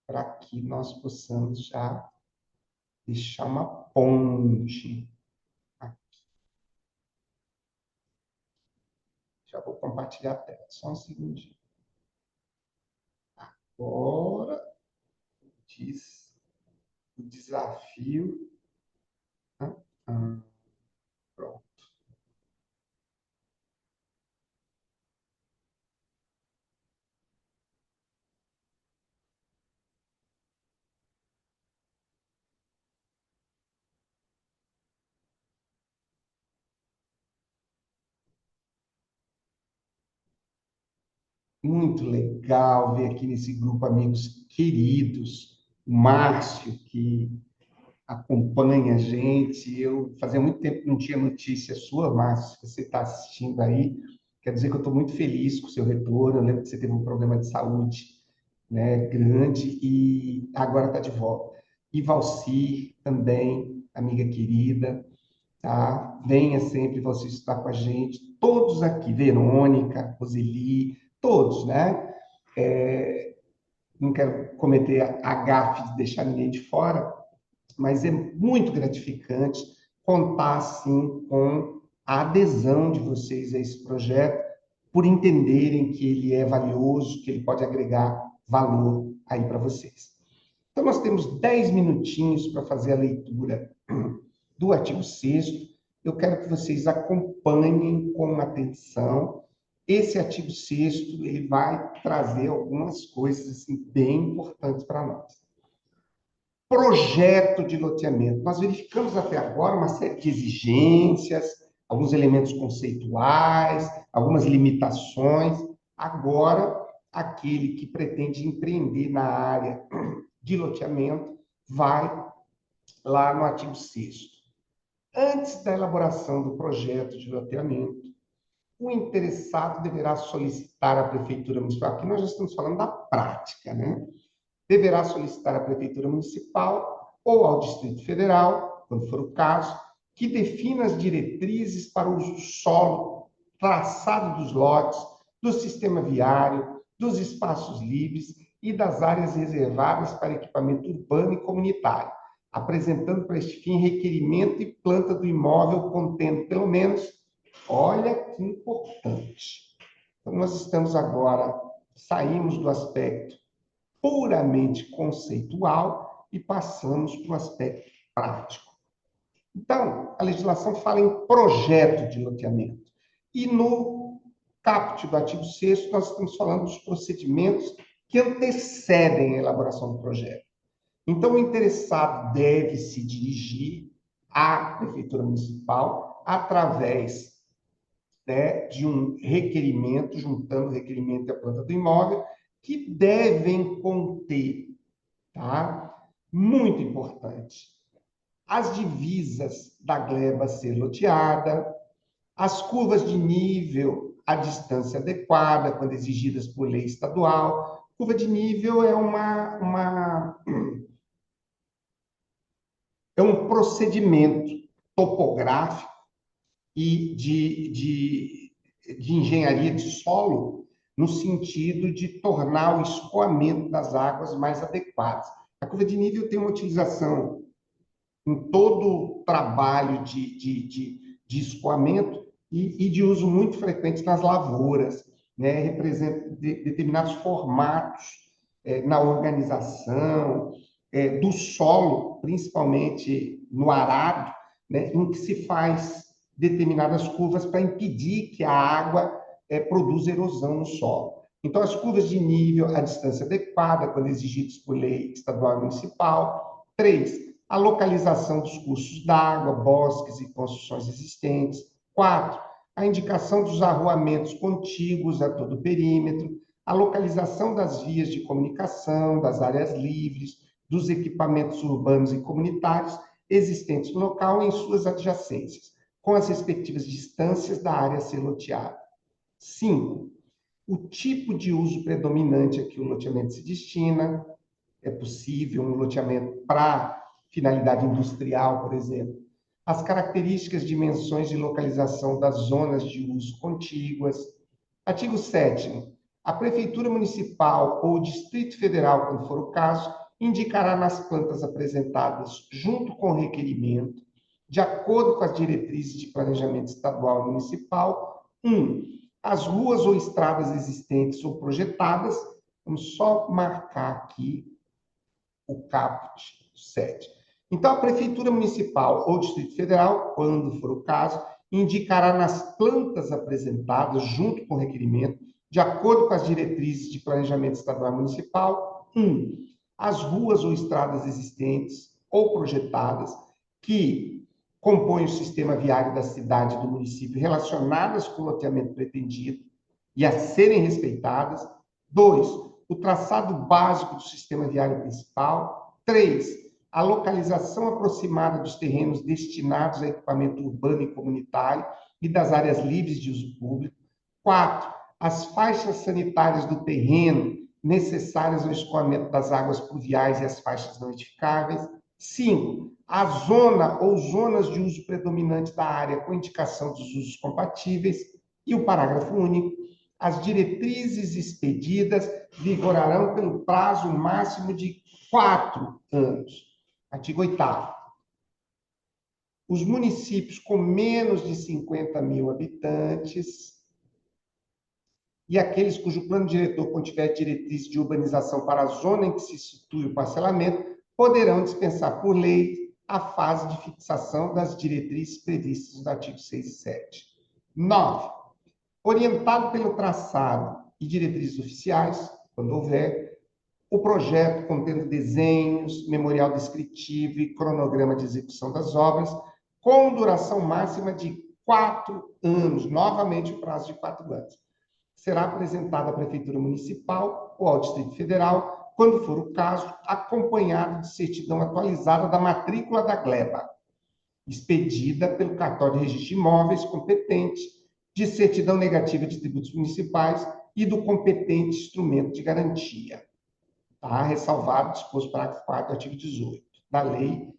para que nós possamos já deixar uma ponte. Já vou compartilhar a tela, só um segundinho. Agora, diz o desafio. Ah, pronto. Muito legal ver aqui nesse grupo amigos queridos, o Márcio, que acompanha a gente. Eu fazia muito tempo que não tinha notícia sua, Márcio, se você está assistindo aí. Quer dizer que eu estou muito feliz com o seu retorno. Eu lembro que você teve um problema de saúde, né, grande e agora está de volta. E Valcir também, amiga querida, tá? Venha sempre você estar com a gente, todos aqui, Verônica, Roseli, todos, né? Não quero cometer a gafe de deixar ninguém de fora, mas é muito gratificante contar, assim, com a adesão de vocês a esse projeto, por entenderem que ele é valioso, que ele pode agregar valor aí para vocês. Então, nós temos 10 minutinhos para fazer a leitura do artigo 6º. Eu quero que vocês acompanhem com atenção. Esse artigo 6º, ele vai trazer algumas coisas assim, bem importantes para nós. Projeto de loteamento. Nós verificamos até agora uma série de exigências, alguns elementos conceituais, algumas limitações. Agora, aquele que pretende empreender na área de loteamento vai lá no artigo 6º. Antes da elaboração do projeto de loteamento, o interessado deverá solicitar à Prefeitura Municipal, aqui nós já estamos falando da prática, né? Deverá solicitar à Prefeitura Municipal ou ao Distrito Federal, quando for o caso, que defina as diretrizes para o uso do solo, traçado dos lotes, do sistema viário, dos espaços livres e das áreas reservadas para equipamento urbano e comunitário, apresentando para este fim requerimento e planta do imóvel contendo pelo menos, olha que importante. Então, nós estamos agora, saímos do aspecto puramente conceitual e passamos para o aspecto prático. Então, a legislação fala em projeto de loteamento. E no caput do artigo 6º, nós estamos falando dos procedimentos que antecedem a elaboração do projeto. Então, o interessado deve se dirigir à Prefeitura Municipal através, né, de um requerimento, juntando o requerimento e a planta do imóvel, que devem conter, tá? Muito importante, as divisas da gleba a ser loteada, as curvas de nível, a distância adequada, quando exigidas por lei estadual. Curva de nível é um procedimento topográfico e de engenharia de solo, no sentido de tornar o escoamento das águas mais adequado. A curva de nível tem uma utilização em todo o trabalho de escoamento e de uso muito frequente nas lavouras, né? Representa determinados formatos na organização do solo, principalmente no arado, né? Em que se faz determinadas curvas para impedir que a água produza erosão no solo. Então, as curvas de nível, a distância adequada, quando exigidas por lei estadual e municipal. 3, a localização dos cursos d'água, bosques e construções existentes. 4, a indicação dos arruamentos contíguos a todo o perímetro, a localização das vias de comunicação, das áreas livres, dos equipamentos urbanos e comunitários existentes no local e em suas adjacências, com as respectivas distâncias da área a ser loteada. 5, o tipo de uso predominante a que o loteamento se destina. É possível um loteamento para finalidade industrial, por exemplo. As características, dimensões e localização das zonas de uso contíguas. Artigo 7º. A Prefeitura Municipal ou o Distrito Federal, quando for o caso, indicará nas plantas apresentadas junto com o requerimento, de acordo com as diretrizes de planejamento estadual e municipal, 1, as ruas ou estradas existentes ou projetadas. Vamos só marcar aqui o caput 7. Então, a Prefeitura Municipal ou Distrito Federal, quando for o caso, indicará nas plantas apresentadas, junto com o requerimento, de acordo com as diretrizes de planejamento estadual e municipal, 1, as ruas ou estradas existentes ou projetadas que compõem o sistema viário da cidade e do município relacionadas com o loteamento pretendido. e a serem respeitadas. 2, o traçado básico do sistema viário principal. 3, a localização aproximada dos terrenos destinados a equipamento urbano e comunitário e das áreas livres de uso público. 4, as faixas sanitárias do terreno necessárias ao escoamento das águas pluviais e as faixas não edificáveis. 5, a zona ou zonas de uso predominante da área com indicação dos usos compatíveis. E o parágrafo único, as diretrizes expedidas vigorarão pelo prazo máximo de 4 anos. Artigo 8º. Os municípios com menos de 50 mil habitantes e aqueles cujo plano diretor contiver diretrizes de urbanização para a zona em que se situe o parcelamento poderão dispensar por lei a fase de fixação das diretrizes previstas no artigo 6 e 7. 9. Orientado pelo traçado e diretrizes oficiais, quando houver, o projeto contendo desenhos, memorial descritivo e cronograma de execução das obras, com duração máxima de 4 anos, novamente o prazo de 4 anos. Será apresentado à Prefeitura Municipal ou ao Distrito Federal, quando for o caso, acompanhado de certidão atualizada da matrícula da gleba, expedida pelo cartório de registro de imóveis competente, de certidão negativa de tributos municipais e do competente instrumento de garantia. Tá? Ressalvado, disposto parágrafo 4º do artigo 18 da lei,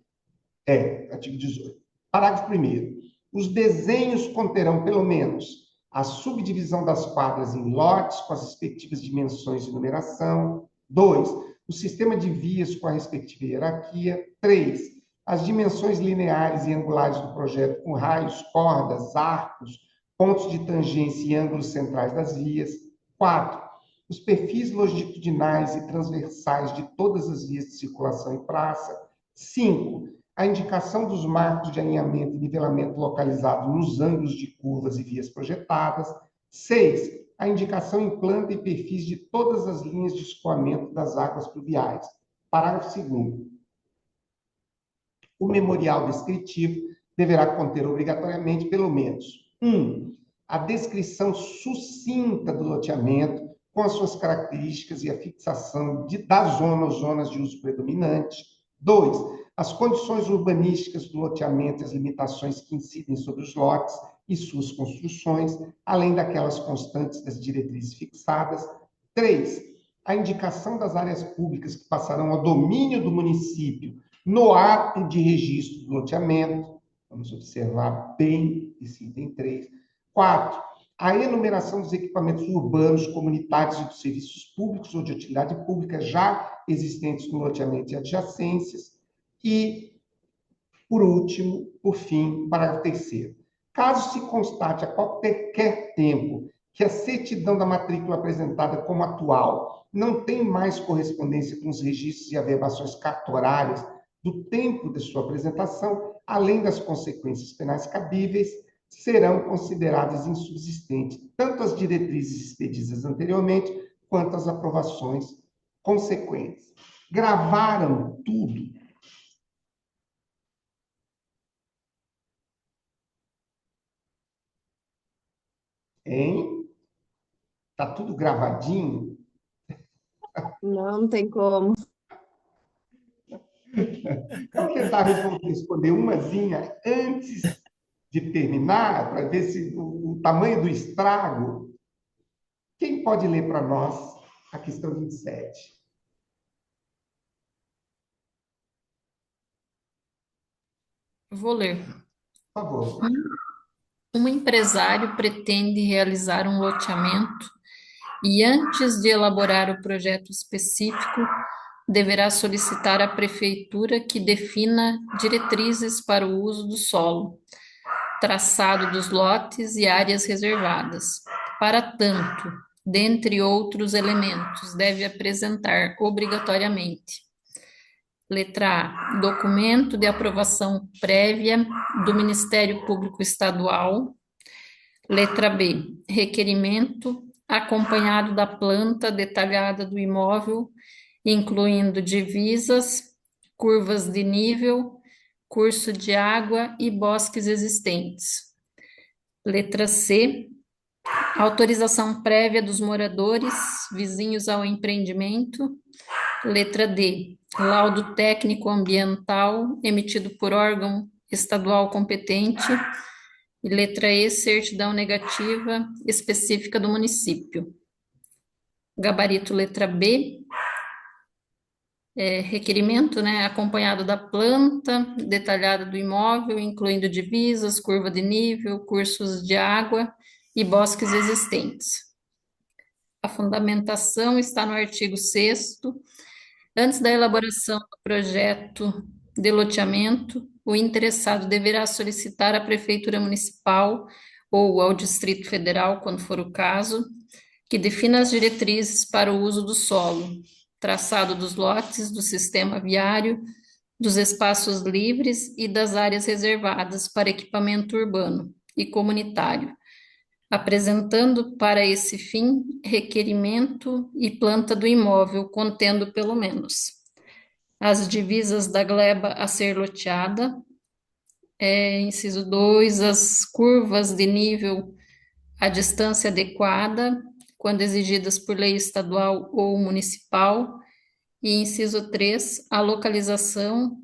artigo 18. Parágrafo 1º. Os desenhos conterão, pelo menos, a subdivisão das quadras em lotes com as respectivas dimensões e numeração. 2, o sistema de vias com a respectiva hierarquia. 3, as dimensões lineares e angulares do projeto com raios, cordas, arcos, pontos de tangência e ângulos centrais das vias. 4, os perfis longitudinais e transversais de todas as vias de circulação e praça. 5, a indicação dos marcos de alinhamento e nivelamento localizado nos ângulos de curvas e vias projetadas. 6, a indicação em planta e perfis de todas as linhas de escoamento das águas pluviais. Parágrafo 2º. O memorial descritivo deverá conter obrigatoriamente, pelo menos, 1, a descrição sucinta do loteamento, com as suas características e a fixação da zona ou zonas de uso predominante. 2, as condições urbanísticas do loteamento e as limitações que incidem sobre os lotes e suas construções, além daquelas constantes das diretrizes fixadas. 3, a indicação das áreas públicas que passarão ao domínio do município no ato de registro do loteamento. Vamos observar bem esse item 3. 4, a enumeração dos equipamentos urbanos, comunitários e dos serviços públicos ou de utilidade pública já existentes no loteamento e adjacências. E, por último, por fim, parágrafo 3º. Caso se constate a qualquer tempo que a certidão da matrícula apresentada como atual não tem mais correspondência com os registros e averbações cartorárias do tempo de sua apresentação, além das consequências penais cabíveis, serão consideradas insubsistentes tanto as diretrizes expedidas anteriormente, quanto as aprovações consequentes. Gravaram tudo. Hein? Tá tudo gravadinho? Não tem como. Vamos tentar responder umazinha antes de terminar, para ver se o tamanho do estrago. Quem pode ler para nós a questão 27? Vou ler. Por favor. Um empresário pretende realizar um loteamento e, antes de elaborar o projeto específico, deverá solicitar à prefeitura que defina diretrizes para o uso do solo, traçado dos lotes e áreas reservadas. Para tanto, dentre outros elementos, deve apresentar obrigatoriamente: letra A, documento de aprovação prévia do Ministério Público Estadual. Letra B, requerimento acompanhado da planta detalhada do imóvel, incluindo divisas, curvas de nível, curso de água e bosques existentes. Letra C, Autorização prévia dos moradores vizinhos ao empreendimento. Letra D. Laudo técnico ambiental emitido por órgão estadual competente. E letra E. Certidão negativa específica do município. Gabarito letra B. Requerimento, né, acompanhado da planta detalhada do imóvel, incluindo divisas, curva de nível, cursos de água e bosques existentes. A fundamentação está no artigo 6º. Antes da elaboração do projeto de loteamento, o interessado deverá solicitar à Prefeitura Municipal ou ao Distrito Federal, quando for o caso, que defina as diretrizes para o uso do solo, traçado dos lotes, do sistema viário, dos espaços livres e das áreas reservadas para equipamento urbano e comunitário, apresentando para esse fim requerimento e planta do imóvel, contendo pelo menos as divisas da gleba a ser loteada, inciso 2, as curvas de nível à distância adequada, quando exigidas por lei estadual ou municipal, e inciso 3, a localização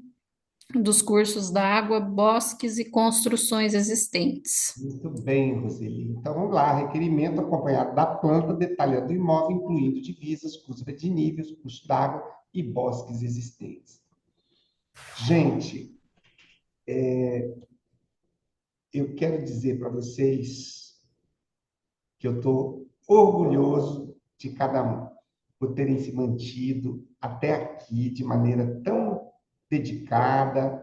dos cursos d'água, bosques e construções existentes. Muito bem, Roseli. Então, vamos lá. Requerimento acompanhado da planta detalhando o imóvel, incluindo divisas, curva de níveis, curso d'água e bosques existentes. Gente, eu quero dizer para vocês que eu estou orgulhoso de cada um por terem se mantido até aqui de maneira tão dedicada,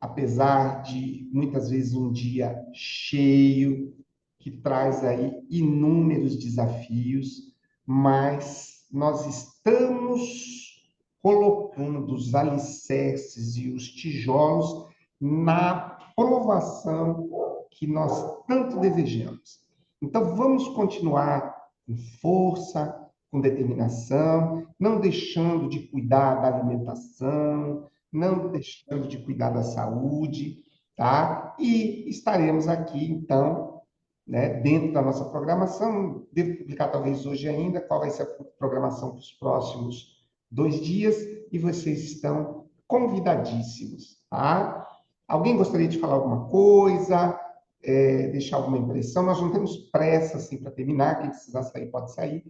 apesar de muitas vezes um dia cheio, que traz aí inúmeros desafios, mas nós estamos colocando os alicerces e os tijolos na aprovação que nós tanto desejamos. Então, vamos continuar com força, com determinação, não deixando de cuidar da alimentação, não deixando de cuidar da saúde, tá? E estaremos aqui, então, né, dentro da nossa programação. Devo publicar talvez hoje ainda qual vai ser a programação para os próximos 2 dias, e vocês estão convidadíssimos, tá? Alguém gostaria de falar alguma coisa? Deixar alguma impressão? Nós não temos pressa assim, para terminar, quem precisar sair pode sair.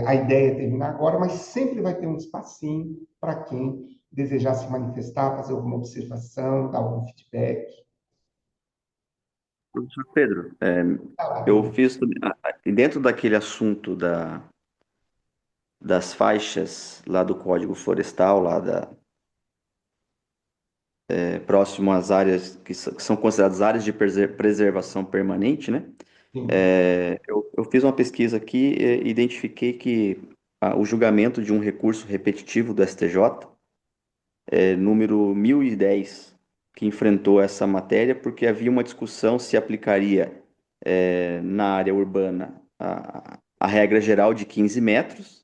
A ideia é terminar agora, mas sempre vai ter um espacinho para quem desejar se manifestar, fazer alguma observação, dar algum feedback. Professor Pedro, Tá lá, eu fiz dentro daquele assunto das faixas lá do Código Florestal, próximo às áreas que são consideradas áreas de preservação permanente, né? sim. Eu fiz uma pesquisa aqui e identifiquei que o julgamento de um recurso repetitivo do STJ, número 1010, que enfrentou essa matéria, porque havia uma discussão se aplicaria na área urbana a regra geral de 15 metros,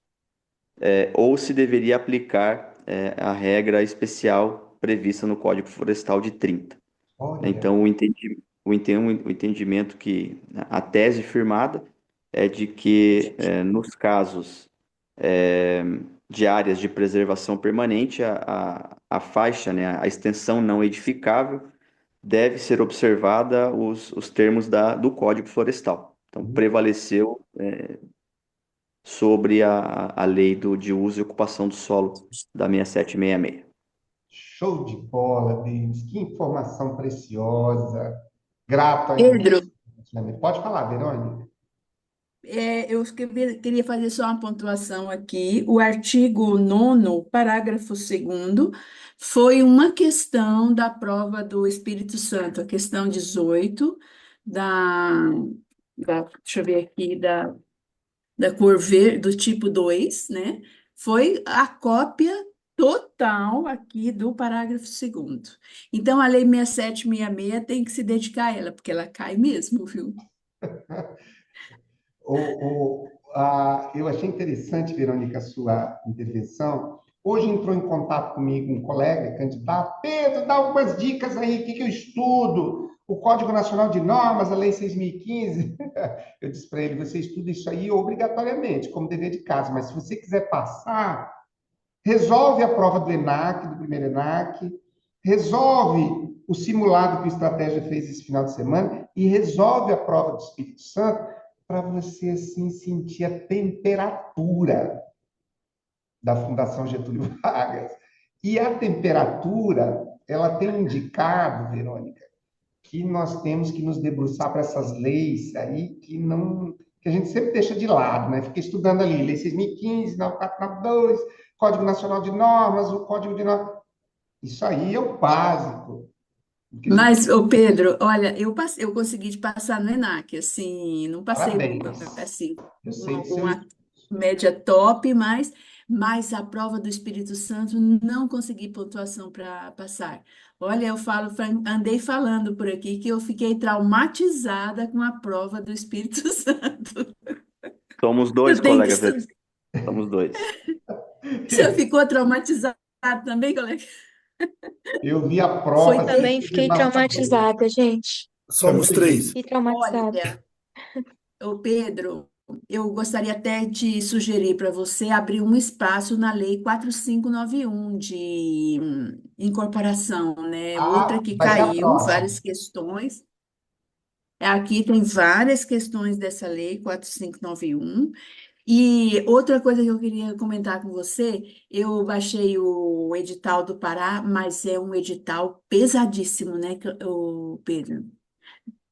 ou se deveria aplicar a regra especial prevista no Código Florestal de 30. Olha, Então, o entendimento que a tese firmada é de que, nos casos de áreas de preservação permanente, a faixa, né, a extensão não edificável, deve ser observada os termos do Código Florestal. Então, prevaleceu sobre a lei de uso e ocupação do solo da 6766. show de bola, Denis. Que informação preciosa. Grato a Pedro, Pode falar, Verônica. eu queria fazer só uma pontuação aqui. O artigo 9º, parágrafo 2º, foi uma questão da prova do Espírito Santo, a questão 18 deixa eu ver aqui, da cor verde, do tipo 2, né? Foi a cópia total aqui do parágrafo 2º. Então, a Lei 6766 tem que se dedicar a ela, porque ela cai mesmo, viu? Eu achei interessante, Verônica, a sua intervenção. Hoje entrou em contato comigo um colega candidato. Pedro, dá algumas dicas aí, o que eu estudo? o Código Nacional de Normas, a Lei 6.015. Eu disse para ele, você estuda isso aí obrigatoriamente, como dever de casa, mas se você quiser passar, resolve a prova do ENAC, do primeiro ENAC, resolve o simulado que o Estratégia fez esse final de semana e resolve a prova do Espírito Santo para você, assim, sentir a temperatura da Fundação Getúlio Vargas. E a temperatura, ela tem indicado, Verônica, que nós temos que nos debruçar para essas leis aí que a gente sempre deixa de lado, né? Fica estudando ali, Lei 6.015, 9492, Código Nacional de Normas, o Código de Normas. Isso aí é o básico. Mas, ô Pedro, olha, eu consegui te passar no ENAC, assim, não passei, Parabéns. assim, Eu sei que uma média top, mas a prova do Espírito Santo não consegui pontuação para passar. Olha, andei falando por aqui que eu fiquei traumatizada com a prova do Espírito Santo. Somos dois, Eu tenho que colegas. Somos dois. Você ficou traumatizado também, colega? eu vi a prova. Eu também fiquei traumatizada, gente. Somos três. Fiquei traumatizada. Olha, ô Pedro, eu gostaria até de sugerir para você abrir um espaço na Lei 4591 de incorporação, né? Outra que Vai ser a caiu, próxima. várias questões. Aqui tem várias questões dessa Lei 4591. E outra coisa que eu queria comentar com você, eu baixei o edital do Pará, mas é um edital pesadíssimo, né, o Pedro?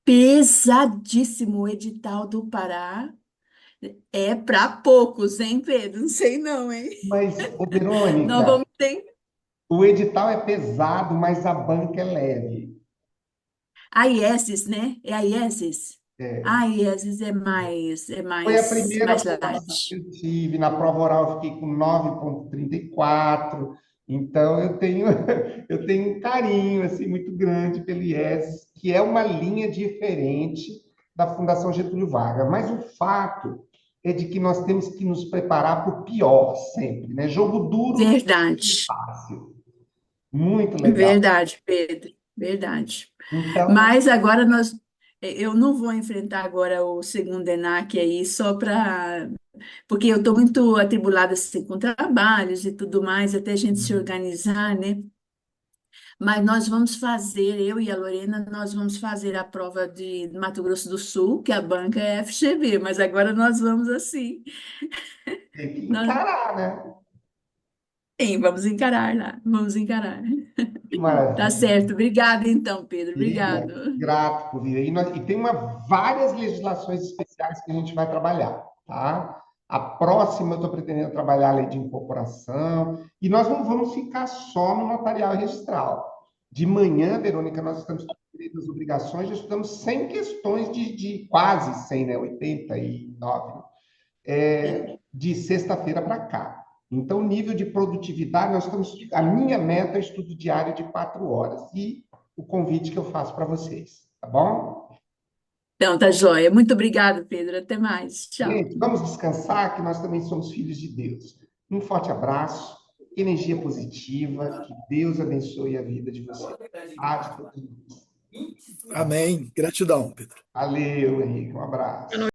Pesadíssimo o edital do Pará. É para poucos, hein, Pedro? Não sei não, hein? Mas, ô, Nós Verônica, vamos ter. o edital é pesado, mas a banca é leve. A IESES, né? É a IESES? É. A IESES é Foi a primeira mais aprovação light. que eu tive. Na prova oral eu fiquei com 9,34. Então eu tenho um carinho assim muito grande pelo IES, que é uma linha diferente da Fundação Getúlio Vargas. Mas o fato é de que nós temos que nos preparar para o pior sempre, né? Jogo duro, Verdade. fácil. Muito legal. Verdade, Pedro. Verdade. Então, Mas agora eu não vou enfrentar agora o segundo ENAC aí só para, porque eu estou muito atribulada assim, com trabalhos e tudo mais, até a gente se organizar, né? Mas nós vamos fazer, eu e a Lorena, nós vamos fazer a prova de Mato Grosso do Sul, que a banca é FGV, mas agora nós vamos assim. tem que Nós, encarar, né? sim, vamos encarar lá, vamos encarar. Que Tá maravilha. certo. Obrigada, então, Pedro. Querida, Obrigado. grato por vir aí. E tem várias legislações especiais que a gente vai trabalhar, tá? A próxima eu estou pretendendo trabalhar a lei de incorporação. E nós não vamos ficar só no notarial registral. De manhã, Verônica, nós estamos direito às obrigações, já estudamos 100 questões de quase 100, né? 89, de sexta-feira para cá. Então, o nível de produtividade, nós estamos. A minha meta é estudo diário de 4 horas. E o convite que eu faço para vocês, tá bom? Então, tá joia. Muito obrigada, Pedro. Até mais. Tchau. Gente, vamos descansar, que nós também somos filhos de Deus. Um forte abraço, energia positiva, que Deus abençoe a vida de vocês. Ah, de todos nós. Amém. Gratidão, Pedro. Valeu, Henrique, um abraço.